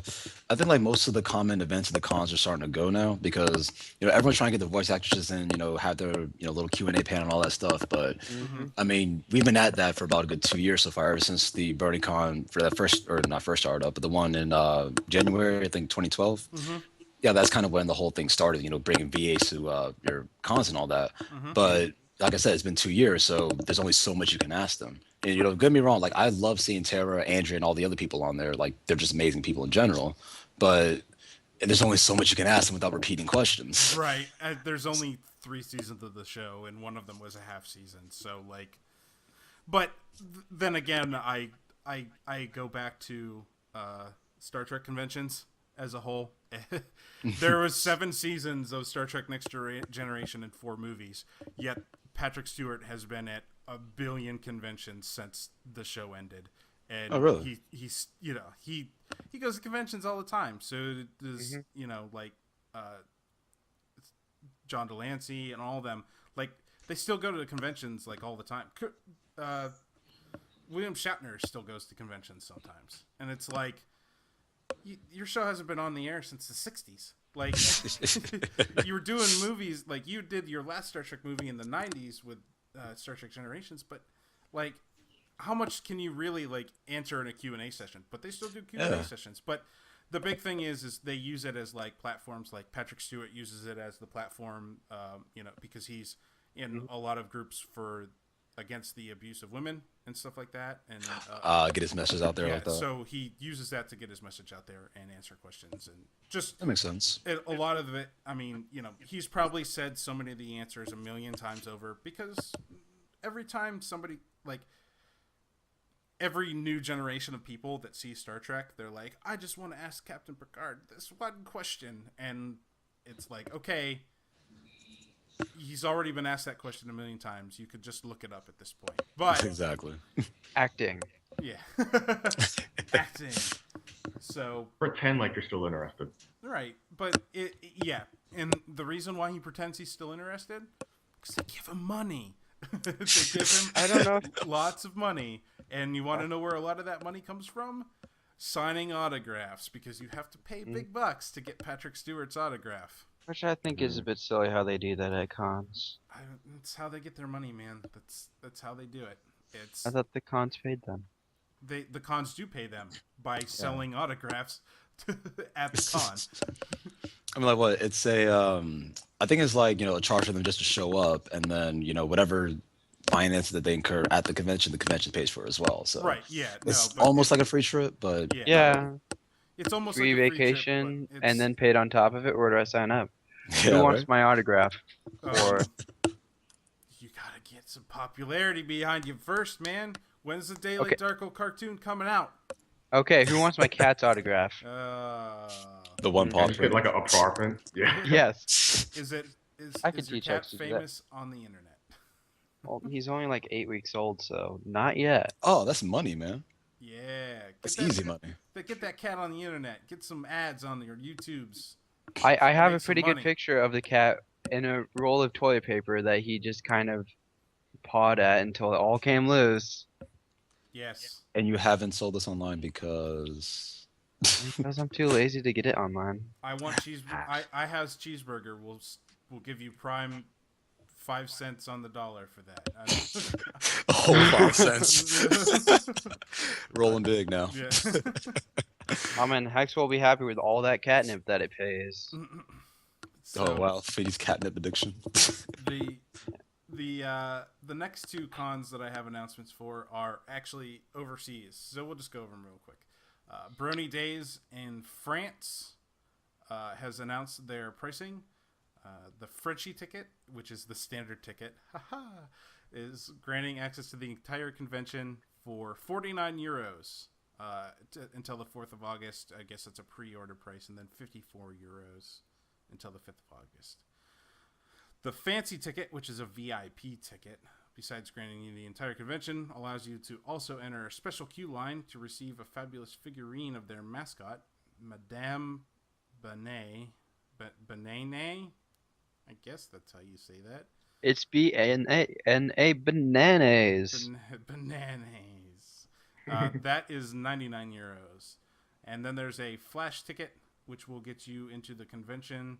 I think like most of the common events and the cons are starting to go now because everyone's trying to get the voice actresses in, have their little Q&A panel and all that stuff. But Mm-hmm. I mean, we've been at that for about a good 2 years so far, ever since the BronyCon for that first, or not first startup, but the one in January, I think 2012. mm-hmm, Yeah, that's kind of when the whole thing started. Bringing VAs to your cons and all that. mm-hmm. But like I said, it's been 2 years, so there's only so much you can ask them. And don't get me wrong, like I love seeing Tara, Andrea, and all the other people on there. Like they're just amazing people in general. But there's only so much you can ask them without repeating questions. Right. There's only 3 seasons of the show, and one of them was a half season. So like, but then again, I go back to Star Trek conventions as a whole. There was 7 seasons of Star Trek Next Generation and 4 movies. Yet Patrick Stewart has been at a billion conventions since the show ended. And Oh, really? He's he goes to conventions all the time. So does like John Delancey and all of them. Like they still go to the conventions like all the time. William Shatner still goes to conventions sometimes, and it's like your show hasn't been on the air since the 60s. Like you were doing movies, like you did your last Star Trek movie in the 90s with Star Trek Generations, but like how much can you really like answer in a Q&A session? But they still do Q&A sessions. But the big thing is they use it as like platforms. Like Patrick Stewart uses it as the platform, because he's in a lot of groups against the abuse of women and stuff like that, and Get his message out there like that. So he uses that to get his message out there and answer questions, and just That makes sense. a lot of it. I mean, he's probably said so many of the answers a million times over because every time somebody every new generation of people that see Star Trek, they're like, I just want to ask Captain Picard this one question, and it's like, okay. He's already been asked that question a million times. You could just look it up at this point. But Exactly. Acting. yeah, acting. So Pretend like you're still interested. right, but yeah, and the reason why he pretends he's still interested, because they give him money. They give him I don't know. lots of money, and you want to know where a lot of that money comes from? Signing autographs, because you have to pay big bucks to get Patrick Stewart's autograph. Which I think is a bit silly how they do that at cons. It's how they get their money, man. That's how they do it. I thought the cons paid them. The cons do pay them by selling autographs at the con. I mean, like what? It's I think it's like, a charge for them just to show up, and then, whatever finance that they incur at the convention pays for as well. So Right, yeah. it's No, almost like a free trip, but Yeah. It's almost Free like a vacation free trip, and then paid on top of it. Where do I sign up? yeah, Who wants right? my autograph? Or you gotta get some popularity behind you first, man. When's the Daily Darko cartoon coming out? okay, who wants my cat's autograph? The one And pop just get like a apartment. Yeah. Yes. Is I could your teach cat X to do that. famous on the internet? Well, he's only like 8 weeks old, so not yet. Oh, that's money, man. Yeah, That's easy money. Get that cat on the internet. Get some ads on your YouTubes. I have a Make some pretty good money. picture of the cat in a roll of toilet paper that he just kind of pawed at until it all came loose. Yes. And you haven't sold this online because Because I'm too lazy to get it online. I want cheeseburger. I has cheeseburger. We'll give you prime 5 cents on the dollar for that. a whole 5 cents. Rolling big now. Yeah. I mean, Hex will be happy with all that catnip that it pays. So, Oh wow, Fiddy's catnip addiction. the next 2 cons that I have announcements for are actually overseas. So we'll just go over them real quick. Brony Days in France has announced their pricing. The Frenchie ticket, which is the standard ticket, is granting access to the entire convention for 49 euros until the 4th of August. I guess it's a pre-order price, and then 54 euros until the 5th of August. The Fancy ticket, which is a VIP ticket, besides granting you the entire convention, allows you to also enter a special queue line to receive a fabulous figurine of their mascot. Madame Banane. I guess that's how you say that. It's B-A-N-A-N-A, bananas. Bananas. That is 99 euros. And then there's a flash ticket, which will get you into the convention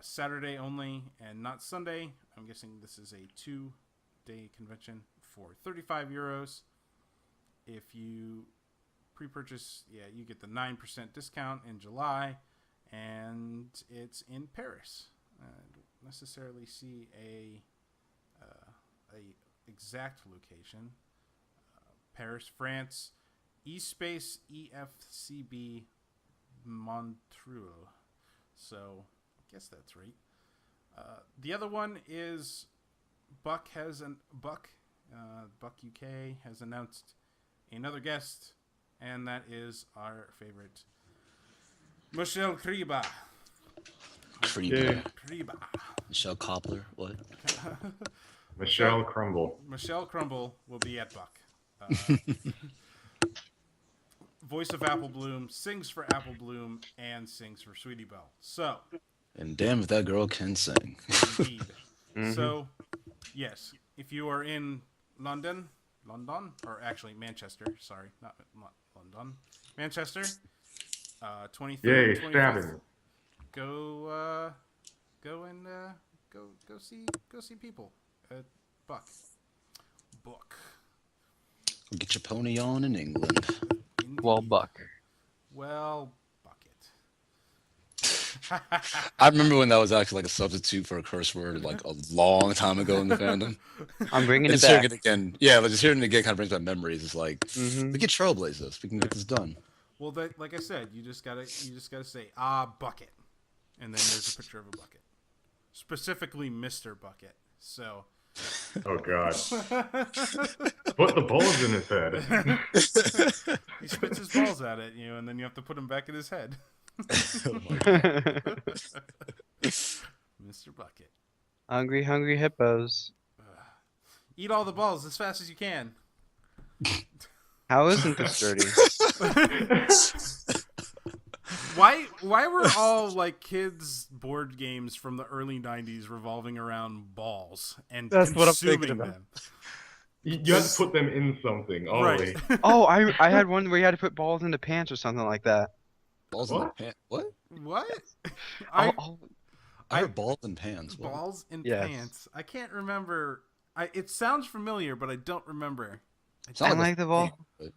Saturday only and not Sunday. I'm guessing this is a 2-day convention for 35 euros. If you pre-purchase, you get the 9% discount in July, and it's in Paris. I don't necessarily see a exact location. Paris, France, eSpace EFCB Montreux. So I guess that's right. The other one is Buck UK has announced another guest, and that is our favorite Michelle Kriba. Creeper. Kriba. Michelle Cobbler. What? Michelle Crumble. Michelle Crumble will be at Buck. Voice of Apple Bloom, sings for Apple Bloom, and sings for Sweetie Belle. So, And damn if that girl can sing. indeed. So, yes, if you are in London, or actually Manchester, sorry, not London, Manchester, 23rd, Yay, 25th, stabbing. go see people at Buck. Get your pony on in England. Well, Indeed. Buck. Well, Bucket. I remember when that was actually like a substitute for a curse word like a long time ago in the fandom. I'm bringing And it just hearing back. it again. Yeah, but just hearing it again kind of brings back memories. It's like, Mhm. we can trailblaze this. We can get this done. Well, like I said, you just gotta say bucket, and then there's a picture of a bucket, specifically Mr. Bucket. So, Oh God. Put the balls in his head. he spits his balls out at you, and then you have to put them back in his head. Oh my God. Mr. Bucket. Hungry, hungry hippos. Eat all the balls as fast as you can. How isn't this dirty? Why were all like kids board games from the early 90s revolving around balls and That's what I'm consuming thinking about. them? You have to put them in something, always. Right. Oh, I had one where you had to put balls into pants or something like that. Balls in the What? pants. What? What? Oh, I heard balls in pants. What? Balls in Yes. pants. I can't remember. It sounds familiar, but I don't remember. It's I not like the ball. but-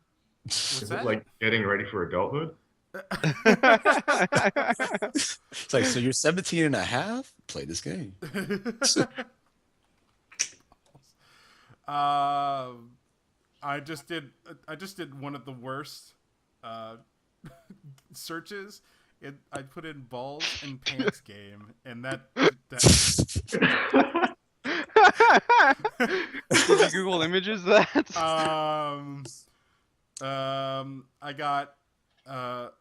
What's Is that? it like getting ready for adulthood? It's like, so you're 17 and a half? Play this game. I just did one of the worst searches. I put in balls and pants game, and that Did you Google images that? I got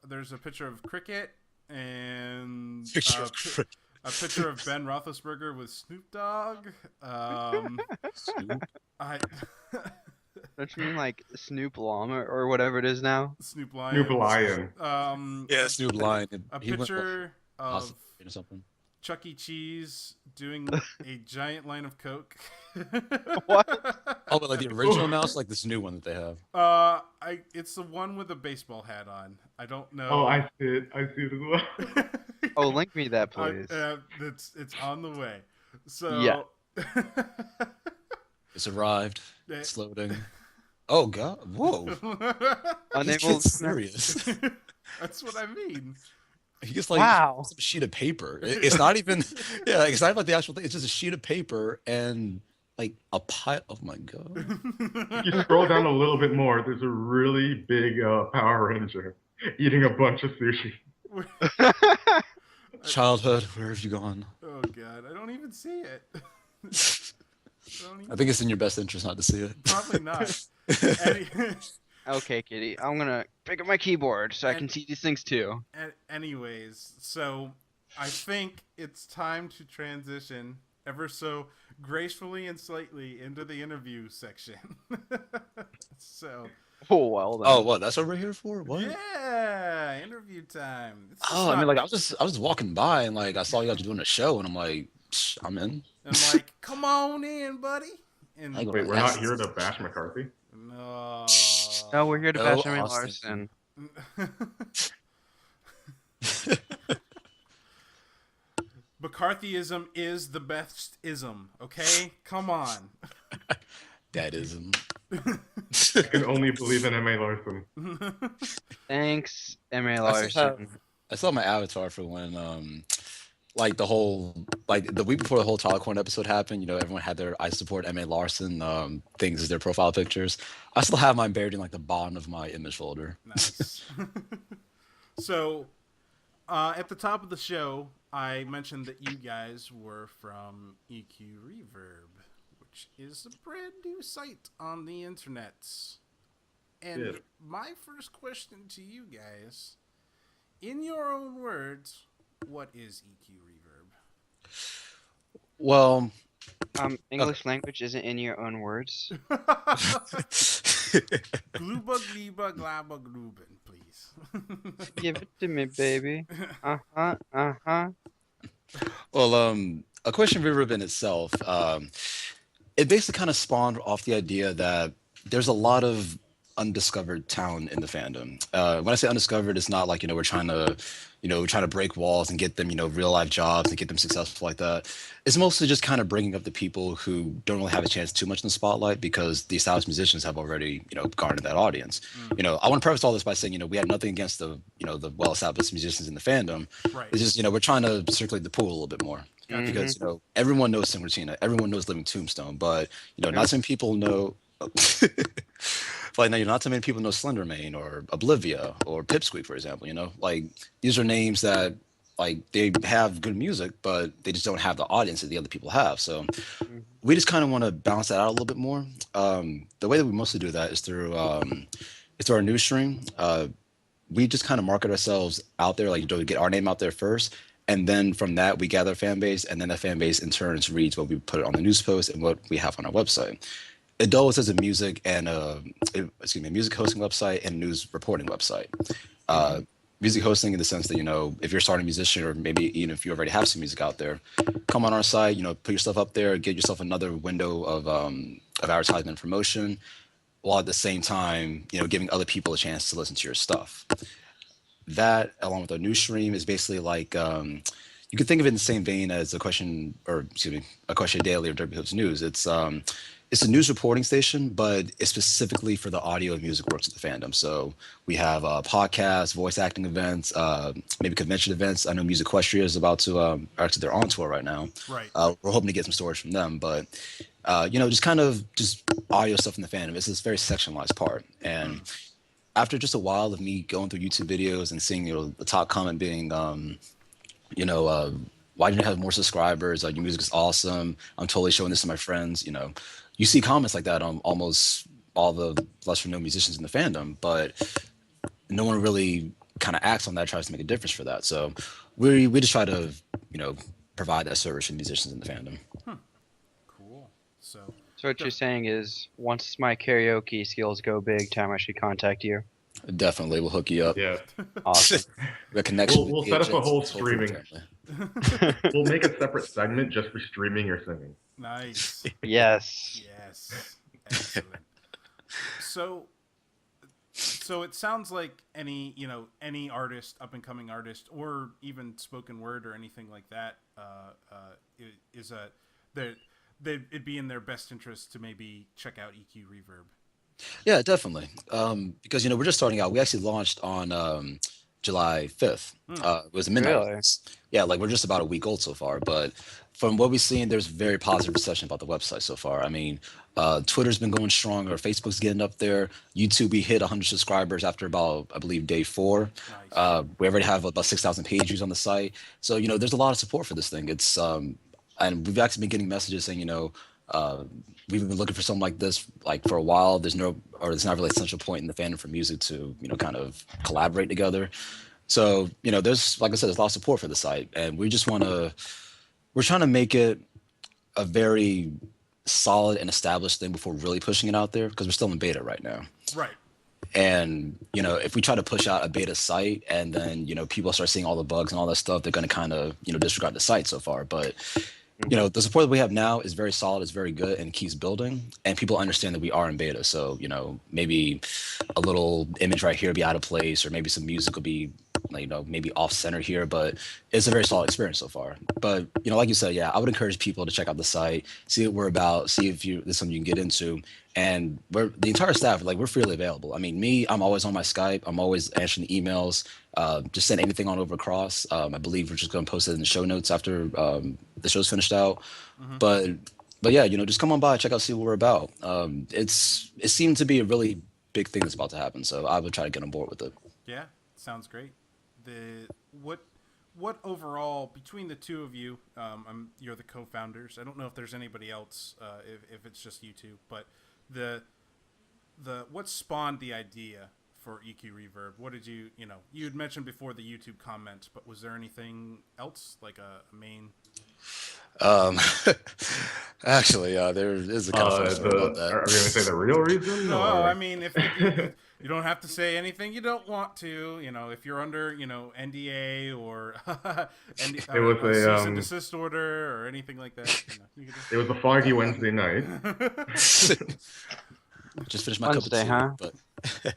there's a picture of cricket and Picture of cricket. a picture of Ben Roethlisberger with Snoop Dogg. Snoop. I Don't you mean like Snoop Llama or whatever it is now? Snoop Lion. Snoop Lion. Yeah, Snoop Lion. A He went, like, picture of Austin or something. Chuck E. Cheese doing a giant line of coke. What? Oh, but like the original mouse, like this new one that they have. It's the one with the baseball hat on. I don't know. Oh, I see it. I see it as well. Oh, link me that, please. It's on the way. So Yeah. It's arrived. Eh. It's loading. Oh God! Whoa! This Unable. kid's serious. That's what I mean. He gets like Wow. some sheet of paper. It's not even. Yeah, like, it's not about the actual thing. It's just a sheet of paper and like a pile. Oh my God! If you scroll down a little bit more, there's a really big Power Ranger eating a bunch of sushi. Childhood, where have you gone? Oh God, I don't even see it. I think it's in your best interest not to see it. Probably not. Okay, Kitty. I'm gonna pick up my keyboard so I can see these things too. Anyways, so I think it's time to transition ever so gracefully and slightly into the interview section. So Oh well then. Oh, what? That's what we're here for? What? Yeah, interview time. It's just Oh, I mean, not- like I was walking by and like I saw you guys doing a show and I'm like, I'm in. I'm like, come on in, buddy. And Like, Wait, we're not here to bash McCarthy? no. No, we're here to No, bash Emily Austin. Larson. McCarthyism is the best ism, okay? Come on. That is. I can only believe in M.A. Larson. Thanks, Emily I still have, Larson. I still have my avatar for when like the whole like the week before the whole Tyler Corn episode happened, you know, everyone had their I support M.A. Larson things as their profile pictures. I still have mine buried in like the bottom of my image folder. Nice. So, at the top of the show, I mentioned that you guys were from EQReverb, which is a brand new site on the internet. And Yeah. my first question to you guys, in your own words, what is EQReverb? Well, English language isn't in your own words. Glooba gleba glaba glooben, please. Give it to me, baby. Uh-huh. well, A Question River in itself, it basically kind of spawned off the idea that there's a lot of undiscovered talent in the fandom. When I say undiscovered, it's not like, you know, we're trying to break walls and get them, you know, real life jobs and get them successful like that. It's mostly just kind of bringing up the people who don't really have a chance too much in the spotlight because the established musicians have already, you know, garnered that audience. You know, I want to preface all this by saying, you know, we have nothing against the, you know, the well-established musicians in the fandom. Right. It's just, you know, we're trying to circulate the pool a little bit more. Because, you know, everyone knows Singratina, everyone knows Living Tombstone, but, you know, not so many people know like, now, not too many people know Slenderman or Oblivia or Pipsqueak, for example. You know, like these are names that like they have good music, but they just don't have the audience that the other people have. So we just kind of want to balance that out a little bit more. The way that we mostly do that is through our news stream. We just kind of market ourselves out there, like you know, get our name out there first. And then from that, we gather a fan base, and then the fan base in turn reads what we put on the news post and what we have on our website. It does as a music and music hosting website and news reporting website. Music hosting in the sense that, you know, if you're starting a musician or maybe even if you already have some music out there, come on our site, you know, put your stuff up there, get yourself another window of advertisement and promotion, while at the same time, you know, giving other people a chance to listen to your stuff. That, along with our news stream, is basically like you can think of it in the same vein as A Question Daily or Derby Hoops News. It's a news reporting station, but it's specifically for the audio and music works of the fandom. So we have podcasts, voice acting events, maybe convention events. I know Music Equestria is about to actually they're on tour right now. Right. We're hoping to get some stories from them, but you know, just audio stuff in the fandom. It's this very sectionalized part. And after just a while of me going through YouTube videos and seeing, you know, the top comment being, you know, why didn't you have more subscribers? Like, your music is awesome. I'm totally showing this to my friends. You know, you see comments like that on almost all the lesser known musicians in the fandom, but no one really kind of acts on that, tries to make a difference for that. So we just try to, you know, provide that service for musicians in the fandom. Cool. So what you're saying is, once my karaoke skills go big time, I should contact you. Definitely, we'll hook you up. Yeah. Awesome. The connection. We'll with set up a agents, whole it's streaming. family. We'll make a separate segment just for streaming or singing. nice. Yes. Yes. Excellent. So it sounds like any artist, up and coming artist, or even spoken word or anything like that, it'd be in their best interest to maybe check out EQReverb. Yeah, definitely. Because, you know, we're just starting out. We actually launched on July 5th. It was a midnight. Really? release. Yeah, like we're just about a week old so far. But from what we've seen, there's very positive reception about the website so far. I mean, Twitter's been going strong, or Facebook's getting up there. YouTube, we hit 100 subscribers after about, I believe, day 4. Nice. We already have about 6,000 page views on the site. So, you know, there's a lot of support for this thing. It's and we've actually been getting messages saying, you know, we've been looking for something like this like for a while. There's not really a central point in the fandom for music to, you know, kind of collaborate together. So, you know, there's, like I said, there's a lot of support for the site, and we're trying to make it a very solid and established thing before really pushing it out there, because we're still in beta right now. Right. And if we try to push out a beta site and then people start seeing all the bugs and all that stuff, they're going to kind of disregard the site so far. But the support that we have now is very solid, it's very good, and keeps building. And people understand that we are in beta. So, maybe a little image right here be out of place, or maybe some music will be, maybe off center here, but it's a very solid experience so far. But, like you said, yeah, I would encourage people to check out the site, see what we're about, see if there's something you can get into. And the entire staff, we're freely available. I mean, I'm always on my Skype. I'm always answering the emails. Just send anything on over across. I believe we're just going to post it in the show notes after the show's finished out. But yeah, just come on by, check out, see what we're about. It seemed to be a really big thing that's about to happen. So I would try to get on board with it. Yeah, sounds great. What overall between the two of you? You're the co-founders. I don't know if there's anybody else. If it's just you two, but what spawned the idea for EQReverb? What did you had mentioned before the YouTube comments, but was there anything else, like a main? Actually, there is a kind of funny about that. Are we going to say the real reason? No, or? I mean, if you don't have to say anything you don't want to. If you're under NDA or It was a cease and desist order or anything like that. It was a foggy Wednesday night. Just finished my Wednesday, cup of tea, but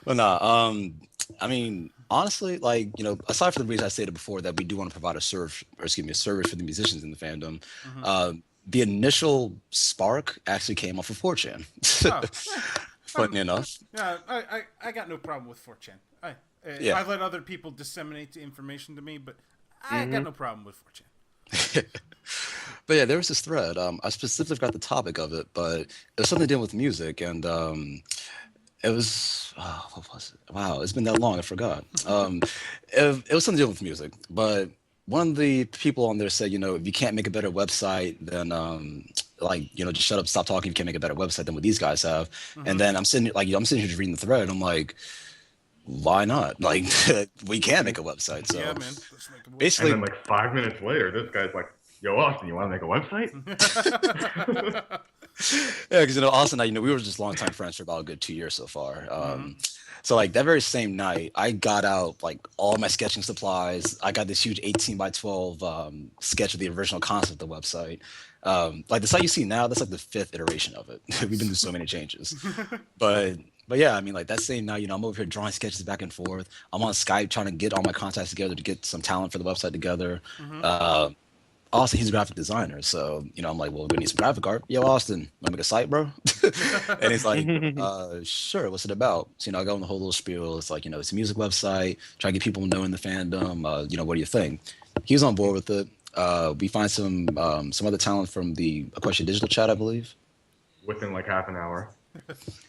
well, no. I mean, honestly, aside from the reason I stated before that we do want to provide a service for the musicians in the fandom, the initial spark actually came off of 4chan. Funny enough. Yeah, I got no problem with 4chan. I let other people disseminate the information to me, but I got no problem with 4chan. But yeah, there was this thread. I specifically forgot the topic of it, but it was something to do with music, and it was what was it? Wow, it's been that long, I forgot. It was something to do with music, but one of the people on there said, if you can't make a better website, then just shut up, stop talking. You can't make a better website than what these guys have. And then I'm sitting here just reading the thread. I'm like, why not? We can make a website. So yeah, man. Let's make a basically, And then 5 minutes later, this guy's like, "Yo, Austin, you want to make a website?" yeah, because Austin, we were just longtime friends for about a good 2 years so far. So that very same night, I got out all my sketching supplies. I got this huge 18 by 12 sketch of the original concept of the website. The site you see now, that's the 5th iteration of it. We've been through so many changes. But yeah, I mean, that same night, I'm over here drawing sketches back and forth. I'm on Skype trying to get all my contacts together to get some talent for the website together. Austin, he's a graphic designer, so I'm like, well, we need some graphic art. Yo, Austin, want to make a site, bro? And he's like, sure. What's it about? So I go on the whole little spiel. It's it's a music website. Try to get people knowing the fandom. What do you think? He was on board with it. We find some other talent from the Question Digital chat, I believe. Within half an hour.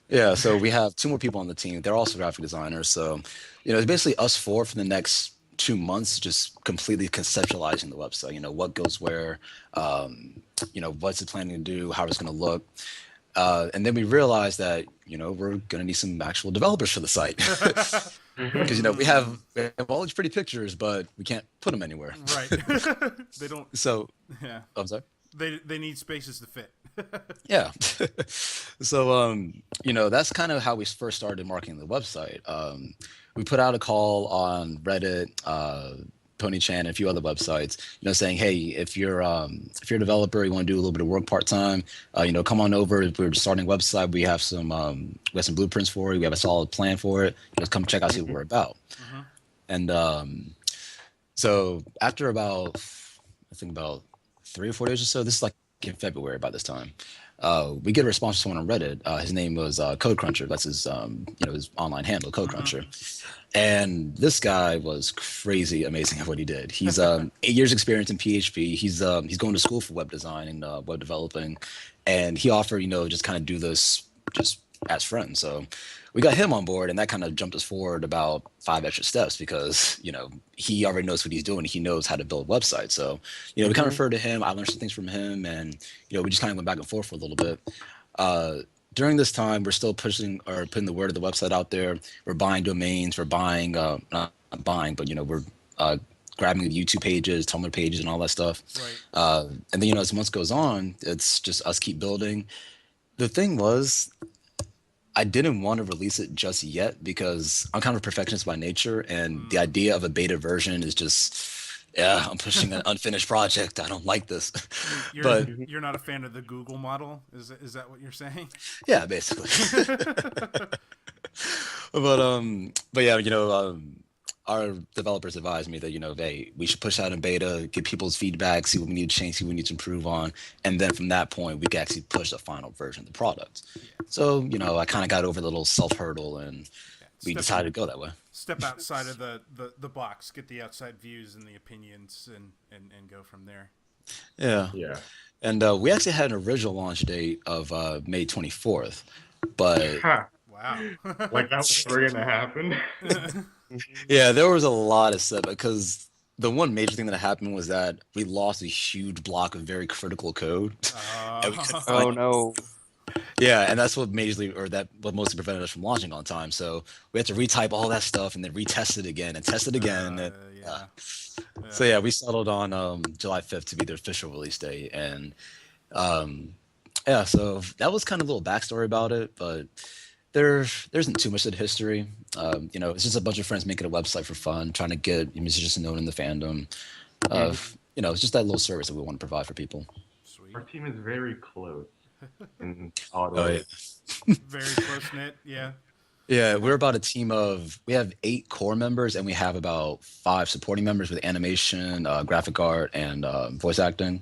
Yeah, so we have 2 more people on the team. They're also graphic designers. So, it's basically us 4 for the next 2 months, just completely conceptualizing the website. What goes where, what's it planning to do, how it's going to look. And then we realized that, we're going to need some actual developers for the site. Because, we have all these pretty pictures, but we can't put them anywhere. Right. They don't. So, yeah. I'm sorry? They need spaces to fit. Yeah. So, that's kind of how we first started marketing the website. We put out a call on Reddit, PonyChan, and a few other websites, saying, hey, if you're a developer, you want to do a little bit of work part-time, come on over. If we're starting a website, we have some blueprints for it. We have a solid plan for it. Just come check out, see what we're about. And so after about 3 or 4 days or so, this is in February by this time, we get a response from someone on Reddit. His name was Code Cruncher. That's his his online handle, Code Cruncher. And this guy was crazy amazing at what he did. He's 8 years experience in PHP. He's going to school for web design and web developing, and he offered just kind of do this just as friends. So we got him on board, and that kind of jumped us forward about 5 extra steps because he already knows what he's doing. He knows how to build websites. So we kind of referred to him. I learned some things from him, and we just kind of went back and forth for a little bit. During this time, we're still putting the word of the website out there. We're buying domains. We're buying not buying, but we're grabbing the YouTube pages, Tumblr pages, and all that stuff. Right. And then as months goes on, it's just us keep building. The thing was, I didn't want to release it just yet because I'm kind of a perfectionist by nature, and the idea of a beta version is just, yeah, I'm pushing an unfinished project. I don't like this. But You're not a fan of the Google model, is that what you're saying? yeah, basically. But yeah, our developers advised me that, hey, we should push out in beta, get people's feedback, see what we need to change, see what we need to improve on, and then from that point, we can actually push the final version of the product. Yeah. So, I kind of got over the little self hurdle, and Yeah. we decided to go that way. Step outside of the box, get the outside views and the opinions, and go from there. Yeah. Yeah. And we actually had an original launch date of May 24th, but Ha. Wow. Like that was ever gonna happen. yeah, there was a lot of stuff because the one major thing that happened was that we lost a huge block of very critical code. And we couldn't Oh find- no. Yeah, and that's what what mostly prevented us from launching on time. So we had to retype all that stuff and then retest it again and test it again. Yeah. So yeah, we settled on July 5th to be the official release date, and yeah, so that was kind of a little backstory about it, but there isn't too much of the history. It's just a bunch of friends making a website for fun, trying to get musicians known in the fandom. It's just that little service that we want to provide for people. Sweet. Our team is very close in odd Oh, ways. Very close knit. Yeah. Yeah, we're about a team of, we have 8 core members and we have about 5 supporting members with animation, graphic art, and voice acting.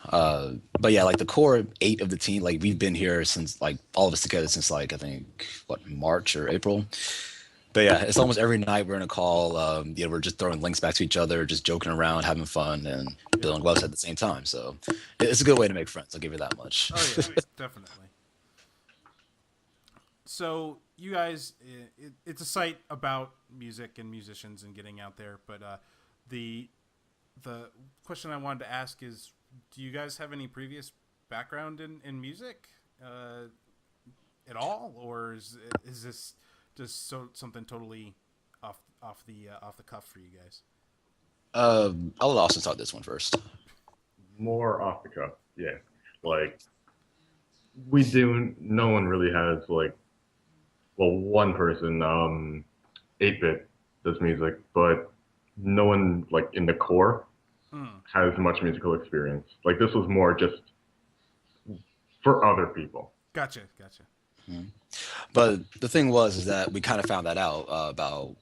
But yeah, like the core 8 of the team, like we've been here since, like all of us together since, like, I think, March or April. But yeah, it's almost every night we're in a call. We're just throwing links back to each other, just joking around, having fun, and building a website at the same time. So it's a good way to make friends. I'll give you that much. Oh yeah, definitely. So you guys, it's a site about music and musicians and getting out there. But the question I wanted to ask is, do you guys have any previous background in music at all, or is this just something totally off the cuff for you guys? I'll let Austin start this one first. More off the cuff, yeah. Like no one really has one person, 8-bit does music, but no one like in the core has much musical experience. Like this was more just for other people. Gotcha. But the thing is that we kind of found that out about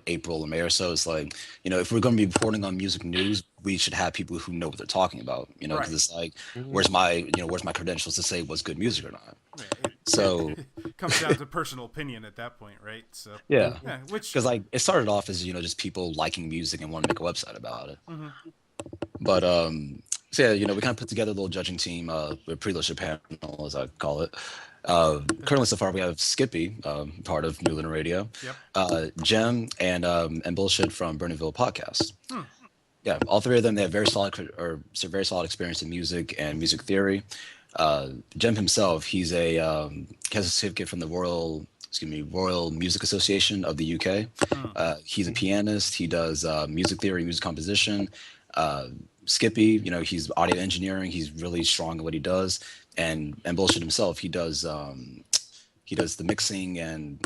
April or May or so. It's like, if we're going to be reporting on music news, we should have people who know what they're talking about, because Right. it's like, where's my credentials to say what's good music or not? So It comes down to personal opinion at that point, right? So yeah, which because like it started off as, just people liking music and wanting to make a website about it. But so yeah, we kind of put together a little judging team, a pre-listed panel, as I call it. Currently, so far, we have Skippy, part of Newland Radio, Jem, and Bullshit from Burneyville Podcast. Yeah, all 3 of them, they have very solid experience in music and music theory. Jem himself, he has a certificate from the Royal Music Association of the UK. He's a pianist. He does music theory, music composition. Skippy, he's audio engineering. He's really strong at what he does. And Bullshit himself, he does the mixing and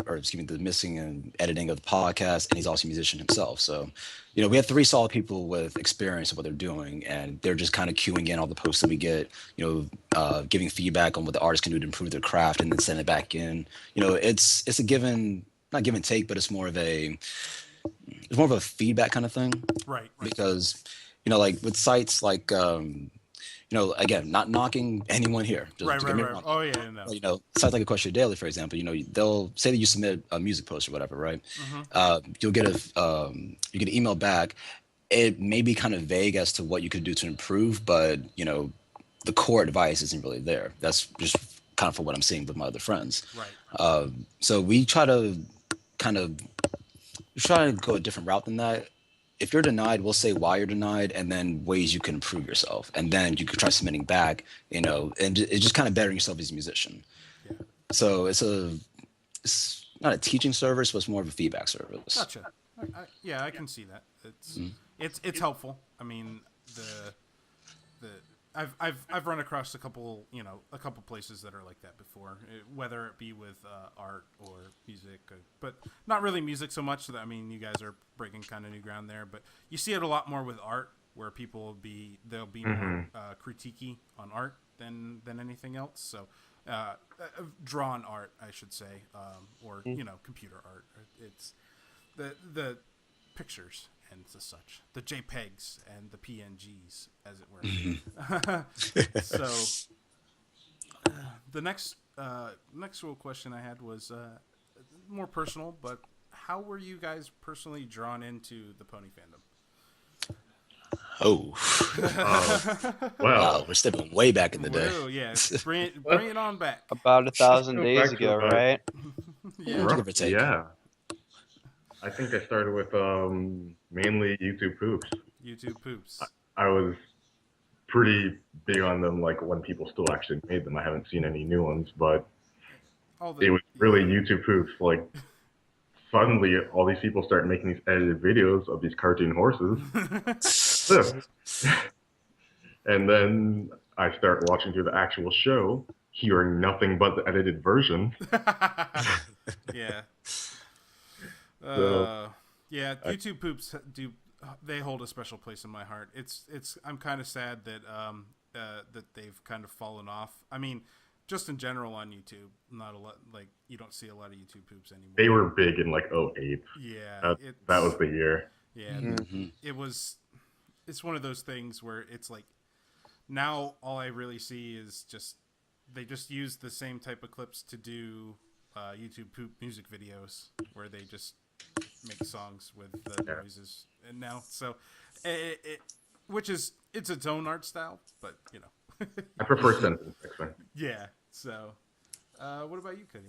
editing of the podcast, and he's also a musician himself. So, we have 3 solid people with experience of what they're doing, and they're just kind of queuing in all the posts that we get, giving feedback on what the artists can do to improve their craft, and then send it back in. It's a not give and take, but it's more of a feedback kind of thing. right. Because, like with sites like again, not knocking anyone here. Just Right. don't get me wrong. Oh yeah, no. Sites like Equestria Daily, for example, they'll say that you submit a music post or whatever, right? You'll get an email back. It may be kind of vague as to what you could do to improve, but the core advice isn't really there. That's just kind of from what I'm seeing with my other friends. Right. So we try to go a different route than that. If you're denied, we'll say why you're denied, and then ways you can improve yourself, and then you could try submitting back, and it's just kind of bettering yourself as a musician. Yeah. So it's not a teaching service, but it's more of a feedback service. Gotcha. I can see that. It's helpful. I mean, I've run across a couple places that are like that before, whether it be with art or music, but not really music so much. I mean, you guys are breaking kind of new ground there, but you see it a lot more with art, where people they'll be more critiquey on art than anything else. So drawn art, I should say, or computer art. It's the pictures and such, the JPEGs and the PNGs, as it were. So the next real question I had was more personal, but how were you guys personally drawn into the pony fandom? Oh, Well, we're stepping way back in the day. Whoa, yeah, bring it on back. About 1,000 Go days back to ago, about- right? Yeah, Give or take. yeah. I think I started with mainly YouTube poops. YouTube poops. I was pretty big on them, like when people still actually made them. I haven't seen any new ones, but it was really YouTube poops. Like suddenly, all these people start making these edited videos of these cartoon horses. And then I start watching through the actual show, hearing nothing but the edited version. Yeah. So, Yeah, YouTube poops they hold a special place in my heart. I'm kind of sad that that they've kind of fallen off. I mean, just in general on YouTube, not a lot, like you don't see a lot of YouTube poops anymore. they were big in like 08. Yeah, That was the year. Yeah, it's one of those things where it's like now all I really see is they just use the same type of clips to do YouTube poop music videos where they just make songs with the noises, and now it's its own art style, but I prefer sentence mixing. yeah. So, what about you, Cody?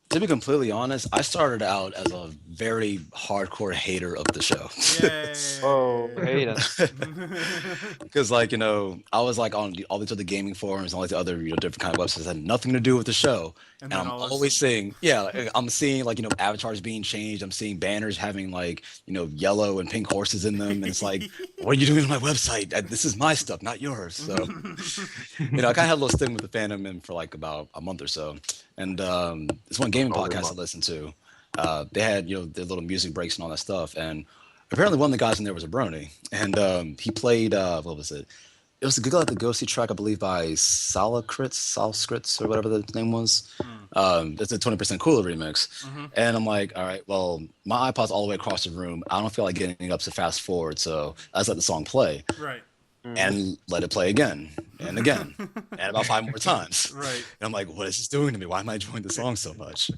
To be completely honest, I started out as a very hardcore hater of the show. Yay! Oh, hate it. Because I was like on all these other gaming forums and all these other different kind of websites that had nothing to do with the show, and then I'm all of a always sudden- seeing I'm seeing avatars being changed. I'm seeing banners having yellow and pink horses in them, and it's like, what are you doing on my website? This is my stuff, not yours. So I kind of had a little stigma with the fandom in for like about a month or so, and this one gaming podcast I listened to, they had their little music breaks and all that stuff, and apparently one of the guys in there was a brony, and he played what was it? It was the Google at the Ghosty track, I believe, by Salskritz or whatever the name was. It's a 20% Cooler remix, and I'm like, all right, well, my iPod's all the way across the room. I don't feel like getting up to fast forward, so I just let the song play. Right. And let it play again and again and about 5 more times. Right. And I'm like, what is this doing to me? Why am I enjoying the song so much?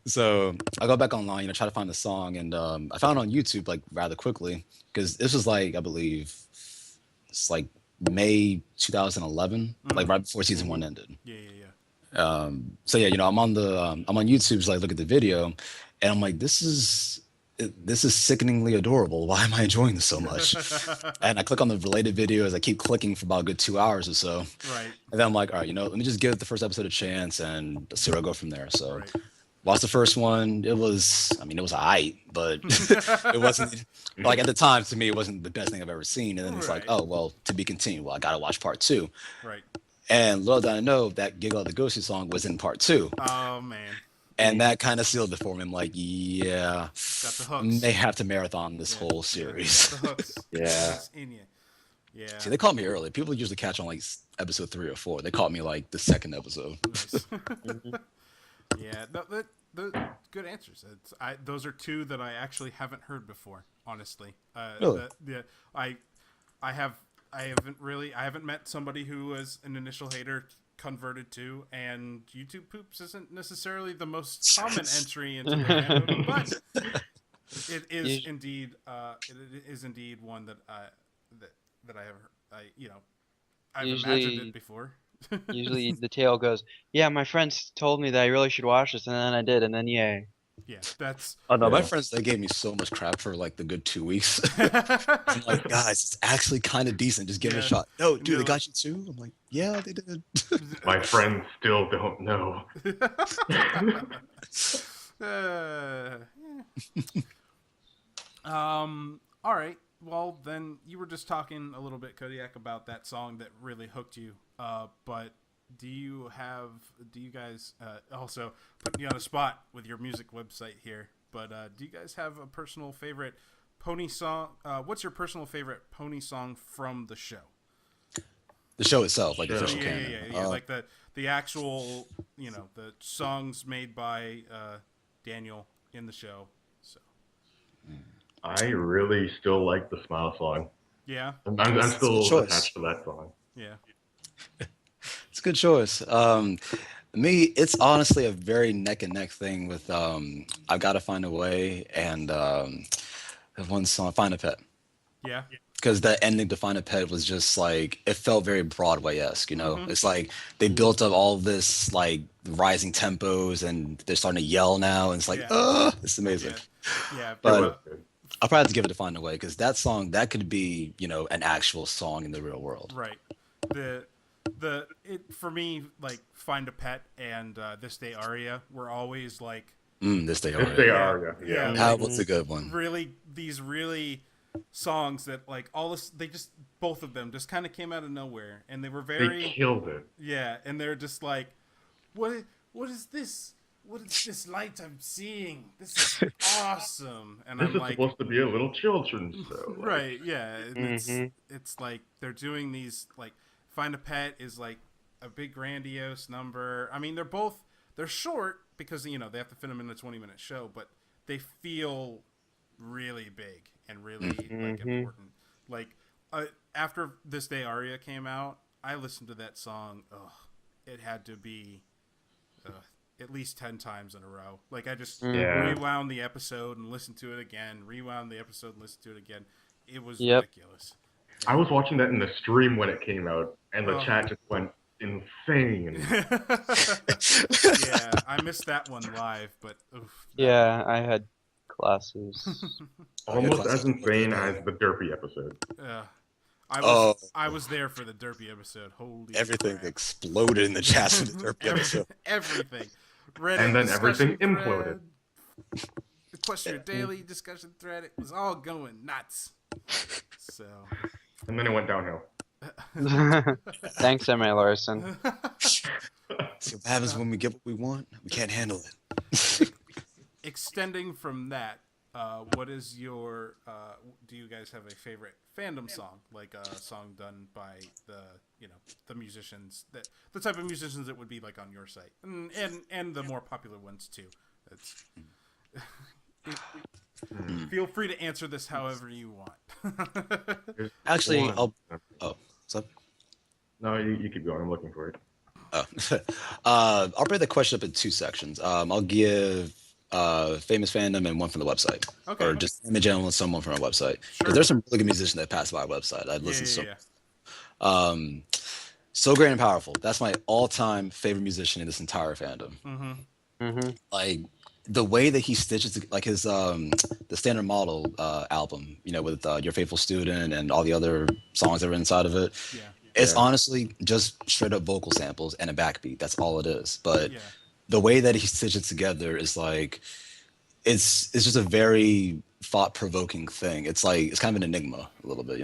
So I go back online, try to find the song, and I found it on YouTube like rather quickly, because this was like, I believe it's like May 2011, like right before season 1 ended. Yeah. So yeah, I'm on YouTube, so I look at the video, and I'm like, this is sickeningly adorable. Why am I enjoying this so much? And I click on the related videos. I keep clicking for about a good 2 hours or so. Right. And then I'm like, all right, let me just give the first episode a chance and see where I go from there. So Right. watched the first one. It was alright, but it wasn't, like at the time, to me, it wasn't the best thing I've ever seen. And then it's like, oh, well, to be continued. Well, I got to watch part 2. Right. And little did I know that Giggle of the Ghosty song was in part 2. Oh man. And that kind of sealed it for me. I'm like, yeah, Got the hooks. they have to marathon this whole series. Got the hooks. Yeah. Hooks in you. Yeah. See, they caught me early. People usually catch on like episode 3 or 4. They caught me like the second episode. Nice. Yeah. The good answers. Those are 2 that I actually haven't heard before. Honestly. Really? I haven't met somebody who was an initial hater converted to, and YouTube poops isn't necessarily the most common entry into the fandom, but it is indeed one that I've imagined it before. Usually the tale goes, yeah, my friends told me that I really should watch this, and then I did, and then yay. Yeah, that's Oh no, my friends, they gave me so much crap for like the good 2 weeks. I'm like, guys, it's actually kind of decent. Just give it a shot. No, dude, they got you too? I'm like, yeah, they did. My friends still don't know. All right. well, then you were just talking a little bit, Kodiak, about that song that really hooked you. But do you guys also putting you on the spot with your music website here? But do you guys have a personal favorite pony song? What's your personal favorite pony song from the show? The show itself, like Sure. the official Yeah, canon. yeah. Like the actual, the songs made by Daniel in the show. So I really still like the Smile song. yeah, I'm still choice. attached to that song. yeah. It's a good choice. Me, it's honestly a very neck and neck thing with I've Got to Find a Way and one song, Find a Pet. Yeah. Because the ending to Find a Pet was just like, it felt very Broadway-esque, you know? Mhm. It's like they built up all this like rising tempos and they're starting to yell now. And it's like, Yeah. it's amazing. Yeah. It But was good. I'll probably have to give it to Find a Way because that song, that could be, an actual song in the real world. Right. It for me, like Find a Pet and This Day Aria were always like This Day Yes, they Aria. are. Yeah. That was a good one. these really songs that like both of them just kind of came out of nowhere, and they were They very killed it. and they're just like, what is this? What is this light I'm seeing? This is awesome. And This I'm is like, supposed to be a little children's show. Like, right, yeah. And Mhm. it's like they're doing these like Find a Pet is like a big grandiose number. I mean, they're short because they have to fit them in a 20-minute show, but they feel really big and really like important. Like after This Day Aria came out, I listened to that song. It had to be at least 10 times in a row. Like I just Yeah. rewound the episode and listened to it again, rewound the episode and listened to it again. It was Yep. ridiculous. I was watching that in the stream when it came out, and the Oh. chat just went insane. Yeah, I missed that one live, but oof, Yeah, I had classes. Almost classic. as insane as the Derpy episode. I was there for the Derpy episode. Holy Everything crap. exploded in the chat for the Derpy episode. Everything. Reddit And then discussion everything imploded. thread, the Question Your Daily discussion thread. It was all going nuts. So. And then it went downhill. Thanks, M.A. Larson. See what happens when we get what we want? We can't handle it. Extending from that, what is your? Do you guys have a favorite fandom song, like a song done by the musicians the type of musicians that would be like on your site, and the more popular ones too? It's, feel free to answer this however you want. There's Actually, one. what's up? No, you keep going. I'm looking for it. Oh. I'll break the question up in two sections. I'll give famous fandom and one from the website. Okay. Or just in general and someone from our website. Sure. Because there's some really good musicians that pass by our website. I'd listen to Yeah. some. So Great and Powerful. That's my all-time favorite musician in this entire fandom. Mm-hmm. Like the way that he stitches like his the Standard Model album, with Your Faithful Student and all the other songs that are inside of it. Yeah. It's Yeah. honestly just straight up vocal samples and a backbeat. That's all it is. But Yeah. the way that he stitches it together is like it's just a very thought-provoking thing. It's like it's kind of an enigma a little bit,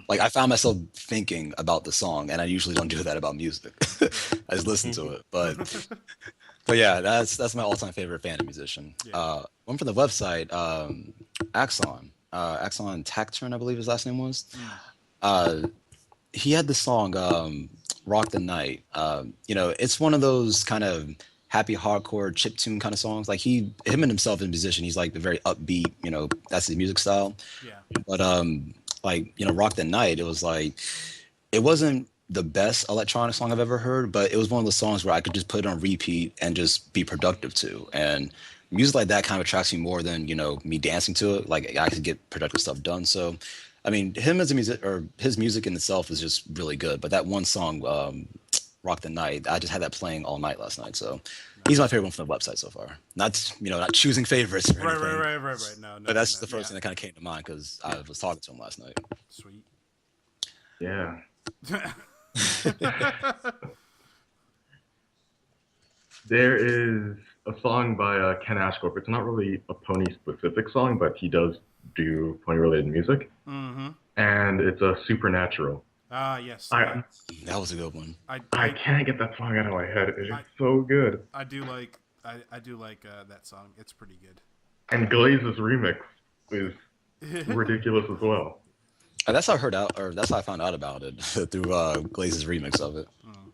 Like I found myself thinking about the song, and I usually don't do that about music. I just listen to it. But yeah, that's my all-time favorite fandom musician. Yeah. One from the website, Axon. Axon Tacturn, I believe his last name was. He had the song Rock the Night. It's one of those kind of happy hardcore chiptune kind of songs. Like him and himself as a musician, he's like the very upbeat, that's his music style. Yeah. But Rock the Night, it was like it wasn't the best electronic song I've ever heard, but it was one of those songs where I could just put it on repeat and just be productive to. And music like that kind of attracts me more than, me dancing to it. Like I could get productive stuff done. So I mean, him as a music or his music in itself is just really good. But that one song, Rock the Night, I just had that playing all night last night. So he's my favorite one from the website so far. Not choosing favorites or anything. Right. No. But that's the first thing that kind of came to mind because I was talking to him last night. Sweet. Yeah. There is a song by Ken Ashcorp. It's not really a pony specific song, but he does do pony related music, Mm-hmm. and it's a Supernatural. Ah, yes. I That was a good one. I, I I, can't get that song out of my head. It is I, so good. I do like I do like that song. It's pretty And Glaze's remix is good. ridiculous as well. And that's how I heard out, or that's how I found out about it through Glaze's remix of it. Mm.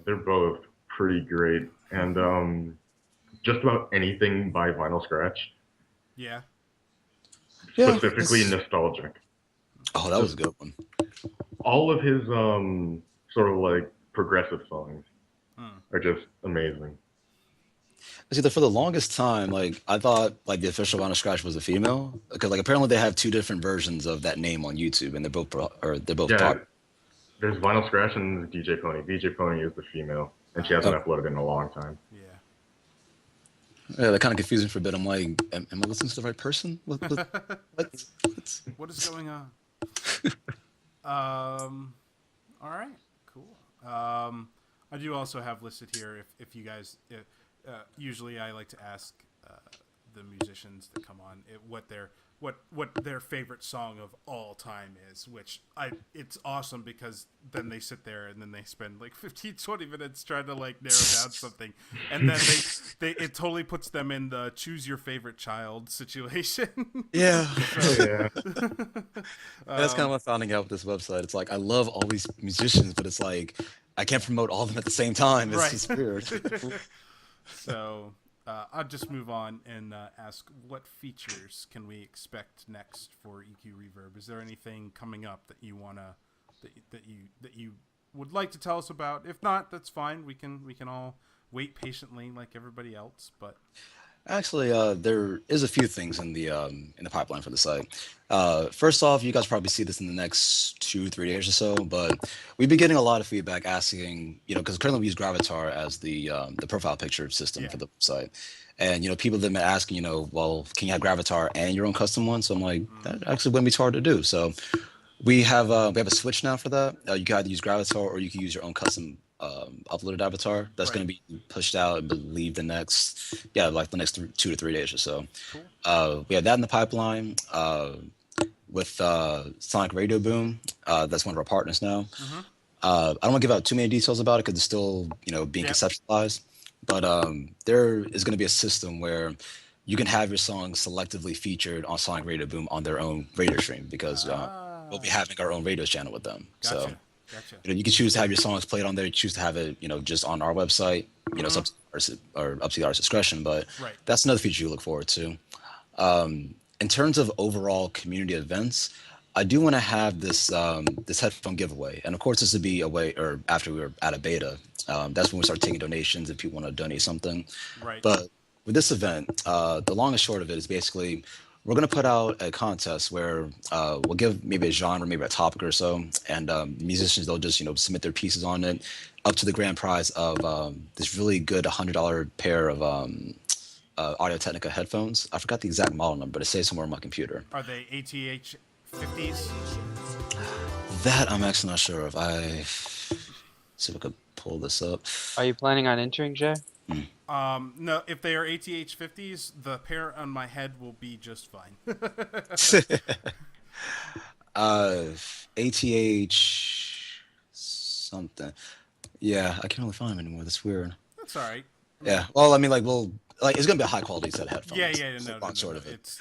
They're both pretty great, and just about anything by Vinyl Scratch, Yeah. specifically nostalgic. Oh, that was a good one. All of his sort of like progressive songs Mm. are just amazing. See, for the longest time, like I thought, like the official Vinyl Scratch was a female, because like apparently they have two different versions of that name on YouTube, and they're both Yeah, pop. there's Vinyl Scratch and DJ Pony. DJ Pony is the female, and she hasn't uploaded in a long time. Yeah. Yeah, they're kind of confusing for a bit. I'm like, am I listening to the right person? What is going on? All right. Cool. I do also have listed here if you guys. Usually, I like to ask the musicians that come on what their favorite song of all time is, which it's awesome because then they sit there and then they spend like 15-20 minutes trying to like narrow down something, and then it totally puts them in the choose your favorite child situation. Yeah. Yeah. That's kind of what I'm finding out with this website. It's like I love all these musicians, but it's like I can't promote all of them at the same time. It's Right. just weird. So I'll just move on and ask, what features can we expect next for EQ Reverb? Is there anything coming up that you wanna that you would like to tell us about? If not, that's fine. We can all wait patiently like everybody else. But Actually, there is a few things in the pipeline for the site. First off, you guys probably see this in the next 2-3 days or so, but we've been getting a lot of feedback asking, because currently we use Gravatar as the profile picture system for the site, and people have been asking, well, can you have Gravatar and your own custom one? So I'm like, that actually wouldn't be too hard to do. So we have a switch now for that. You can either use Gravatar or you can use your own custom uploaded avatar. That's going to be pushed out, I believe, the next 2 to 3 days or so. cool. We have that in the pipeline with Sonic Radio Boom. That's one of our partners now. Mm-hmm. I don't want to give out too many details about it because it's still being conceptualized. But there is going to be a system where you can have your songs selectively featured on Sonic Radio Boom on their own radio stream, because we'll be having our own radio channel with them. Gotcha. So Gotcha. you can choose to have your songs played on there. You choose to have it, just on our website. It's up to the artist's discretion. But that's another feature you look forward to. In terms of overall community events, I do want to have this this headphone giveaway, and of course this would be after we were at a beta. That's when we start taking donations if people want to donate something. Right. But with this event, the long and short of it is basically we're going to put out a contest where we'll give maybe a genre, maybe a topic or so, and musicians, they'll just submit their pieces on it, up to the grand prize of this really good $100 pair of Audio-Technica headphones. I forgot the exact model number, but it says somewhere on my computer. Are they ATH 50s? That I'm actually not sure of. See if I could pull this up. Are you planning on entering, Jay? No, if they are ATH 50s, the pair on my head will be just fine. ATH something. Yeah, I can't really find them anymore. That's weird. That's all right. Yeah. Well, I mean, it's gonna be a high quality set of headphones. Yeah, no, Short of it.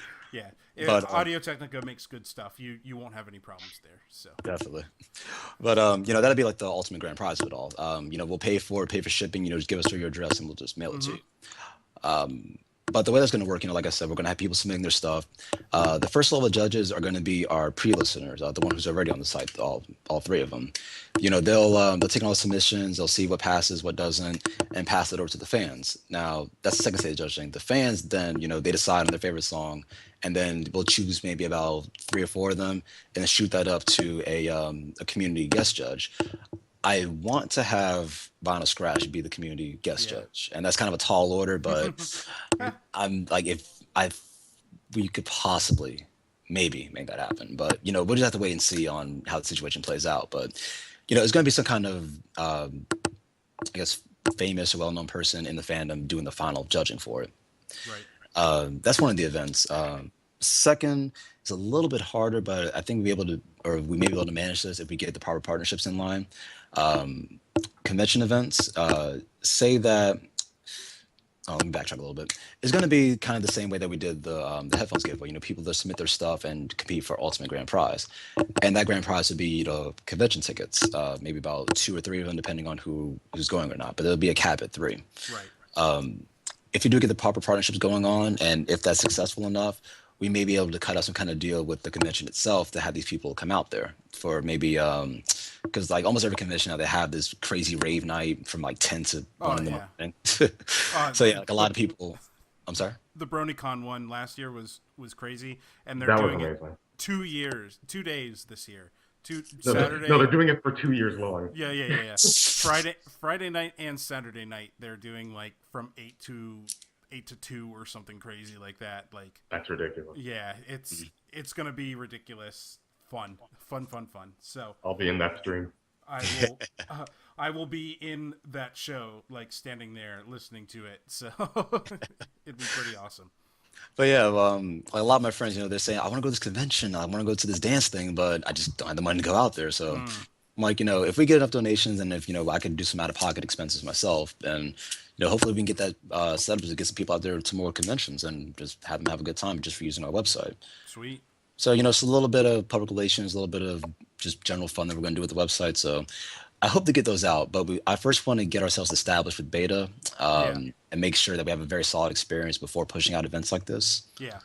It's But, Audio-Technica makes good stuff. You won't have any problems there. So Definitely. But that'd be like the ultimate grand prize of it all. We'll pay for shipping, just give us your address and we'll just mail it to you. But the way that's going to work, like I said, we're going to have people submitting their stuff. The first level of judges are going to be our pre-listeners, the one who's already on the site, all three of them. They'll take all the submissions, they'll see what passes, what doesn't, and pass it over to the fans. Now, that's the second stage of judging. The fans then, they decide on their favorite song, and then we'll choose maybe about 3 or 4 of them, and then shoot that up to a community guest judge. I want to have Vinyl Scratch be the community guest judge, and that's kind of a tall order, but I'm like, we could possibly maybe make that happen, but we'll just have to wait and see on how the situation plays out. But it's going to be some kind of I guess famous or well-known person in the fandom doing the final judging for it. Right. That's one of the events. Second is a little bit harder, but I think we may be able to manage this if we get the proper partnerships in line. Convention events, say that. Oh, let me backtrack a little bit. It's going to be kind of the same way that we did the headphones giveaway. People that submit their stuff and compete for ultimate grand prize, and that grand prize would be convention tickets, maybe about 2 or 3 of them, depending on who's going or not. But there'll be a cap at 3. Right. If you do get the proper partnerships going on, and if that's successful enough, we may be able to cut out some kind of deal with the convention itself to have these people come out there for maybe because like almost every convention now they have this crazy rave night from like 10 to 1 in the morning. So yeah, like a lot of people. I'm sorry. The BronyCon one last year was crazy, and they're That was doing it amazing. 2 days this year. No, Saturday. no, they're doing it for 2 years long. Yeah. Friday night and Saturday night they're doing like from 8 to 2 or something crazy like that. Like That's ridiculous. yeah, it's gonna be ridiculous. Fun. So I'll be in that stream. I will be in that show, like standing there listening to it. So it'd be pretty awesome. But yeah, like a lot of my friends, they're saying, I want to go to this convention, I want to go to this dance thing, but I just don't have the money to go out there. So I'm like, if we get enough donations and if, I can do some out-of-pocket expenses myself, and, hopefully we can get that set up to get some people out there to more conventions and just have them have a good time just for using our website. Sweet. So, it's a little bit of public relations, a little bit of just general fun that we're going to do with the website. So I hope to get those out, but I first want to get ourselves established with beta and make sure that we have a very solid experience before pushing out events like this. Yeah.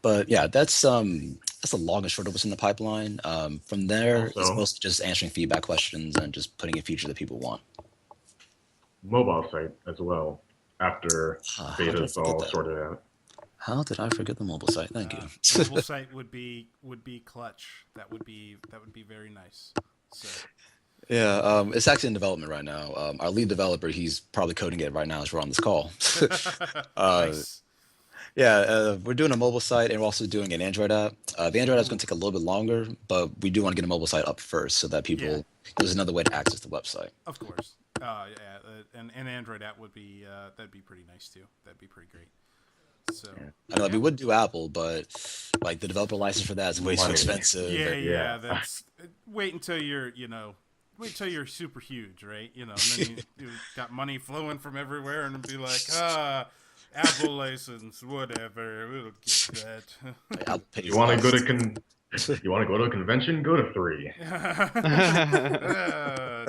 But yeah, that's the long and short of what's in the pipeline. From there, it's mostly just answering feedback questions and just putting a feature that people want. Mobile site as well after beta's all sorted out. How did I forget the mobile site? Thank you. Mobile site would be clutch. That would be very nice. So. Yeah, it's actually in development right now. Our lead developer, he's probably coding it right now as we're on this call. Nice. Yeah, we're doing a mobile site and we're also doing an Android app. The Android app is going to take a little bit longer, but we do want to get a mobile site up first so that there's another way to access the website. Of course. And an Android app would be that'd be pretty nice too. That'd be pretty great. So I know we would do Apple, but like the developer license for that is way too expensive. Yeah. That's wait until you're super huge, right? And then you got money flowing from everywhere, and be like, Apple license, whatever. We'll get that. You want to go to a convention? Go to 3.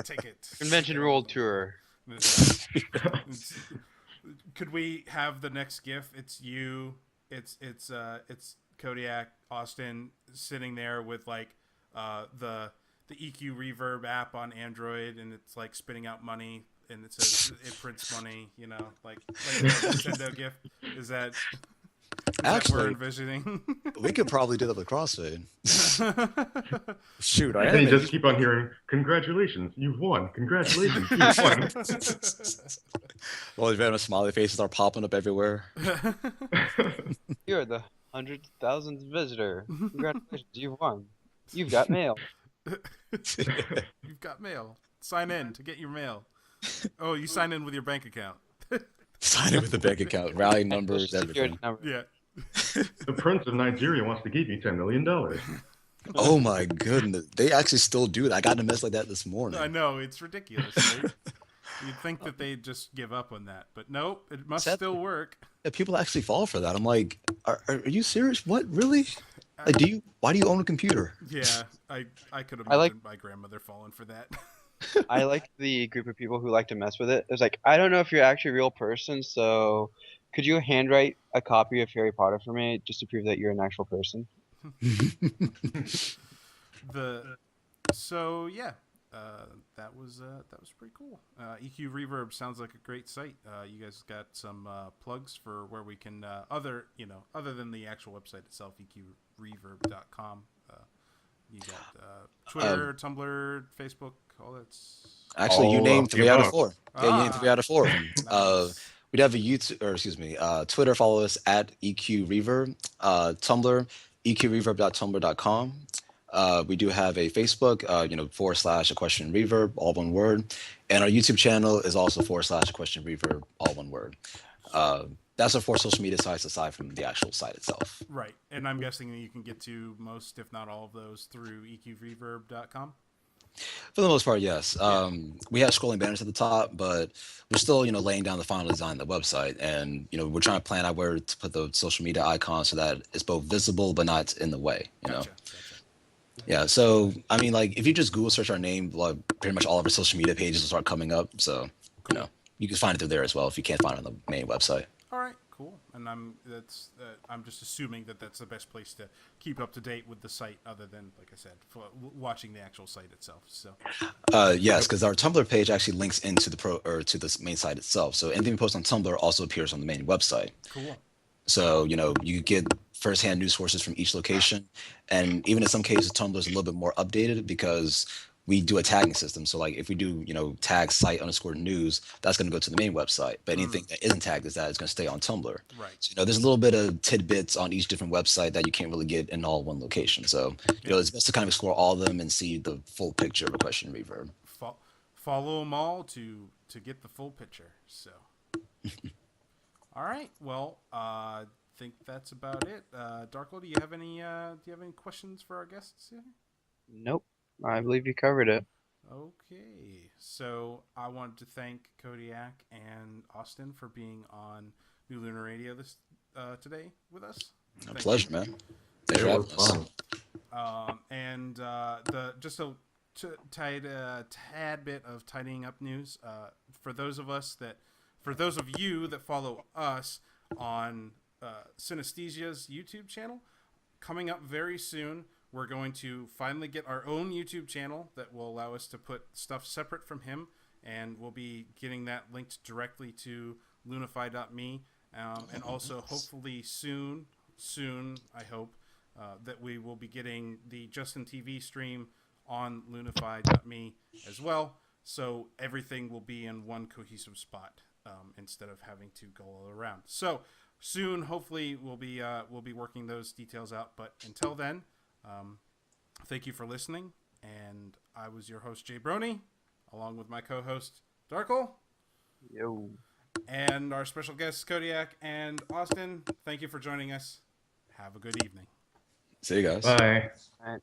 Take it. Convention World Tour. Could we have the next GIF? It's you. It's Kodiak Austin sitting there with like the EQReverb app on Android, and it's like spitting out money, and it says it prints money. Like a Nintendo GIF. Is that what we're envisioning? We could probably do that with Crossfade. Shoot, And you just keep on hearing, "Congratulations, you've won! Congratulations, you've won!" Well, these random smiley faces are popping up everywhere. You're the 100,000th visitor. Congratulations, you've won. You've got mail. You've got mail. Sign in to get your mail. Oh, you sign in with your bank account. Sign in with the bank account, rally numbers, everything. Yeah. The Prince of Nigeria wants to give you $10 million. Oh my goodness, they actually still do that. I got a mess like that this morning. I know, it's ridiculous, right? You'd think that they'd just give up on that, but nope, it must still work. Yeah, people actually fall for that. I'm like, are you serious? What, really? Like, why do you own a computer? Yeah, I could imagine my grandmother falling for that. I like the group of people who like to mess with it. It's like, I don't know if you're actually a real person, so could you handwrite a copy of Harry Potter for me just to prove that you're an actual person? That was pretty cool. EQReverb sounds like a great site. You guys got some plugs for where we can other than the actual website itself, EQReverb.com. You got Twitter, Tumblr, Facebook, all that's. Actually, you named 3 out of 4. Yeah, you named 3 out of 4. Nice. We'd have a Twitter, follow us at EQReverb, Tumblr, EQReverb.tumblr.com. We do have a Facebook, / a question reverb, all one word. And our YouTube channel is also / a question reverb, all one word. That's our 4 social media sites aside from the actual site itself. Right. And I'm guessing that you can get to most, if not all of those through EQReverb.com. For the most part, yes. We have scrolling banners at the top, but we're still, laying down the final design of the website. And, we're trying to plan out where to put the social media icons so that it's both visible but not in the way, Gotcha. Yeah, so I mean, like if you just Google search our name, like pretty much all of our social media pages will start coming up. So Cool. you can find it through there as well if you can't find it on the main website. All right, cool. And I'm just assuming that that's the best place to keep up to date with the site, other than, like I said, for watching the actual site itself. So Yes, because our Tumblr page actually links into to the main site itself. So anything we post on Tumblr also appears on the main website. cool. So you get firsthand news sources from each location, and even in some cases, Tumblr is a little bit more updated because we do a tagging system. So like if we do tag site _ news, that's going to go to the main website. But anything that isn't tagged as that is going to stay on Tumblr. Right. So there's a little bit of tidbits on each different website that you can't really get in all one location. So it's best to kind of explore all of them and see the full picture of a question reverb. Follow them all to get the full picture. So. All right. Well, I think that's about it. Darko, do you have any questions for our guests here? Nope. I believe you covered it. Okay. So I wanted to thank Kodiak and Austin for being on New Lunar Radio today with us. A pleasure, man. Thanks for having us. And just a tad bit of tidying up news for those of you that follow us on Synesthesia's YouTube channel. Coming up very soon, we're going to finally get our own YouTube channel that will allow us to put stuff separate from him, and we'll be getting that linked directly to lunify.me, and also hopefully soon, I hope, that we will be getting the Justin TV stream on lunify.me as well, so everything will be in one cohesive spot instead of having to go all around. So soon, hopefully, we'll be working those details out. But until then, thank you for listening. And I was your host, Jay Brony, along with my co-host, Darkle. Yo. And our special guests, Kodiak and Austin. Thank you for joining us. Have a good evening. See you guys. Bye. All right.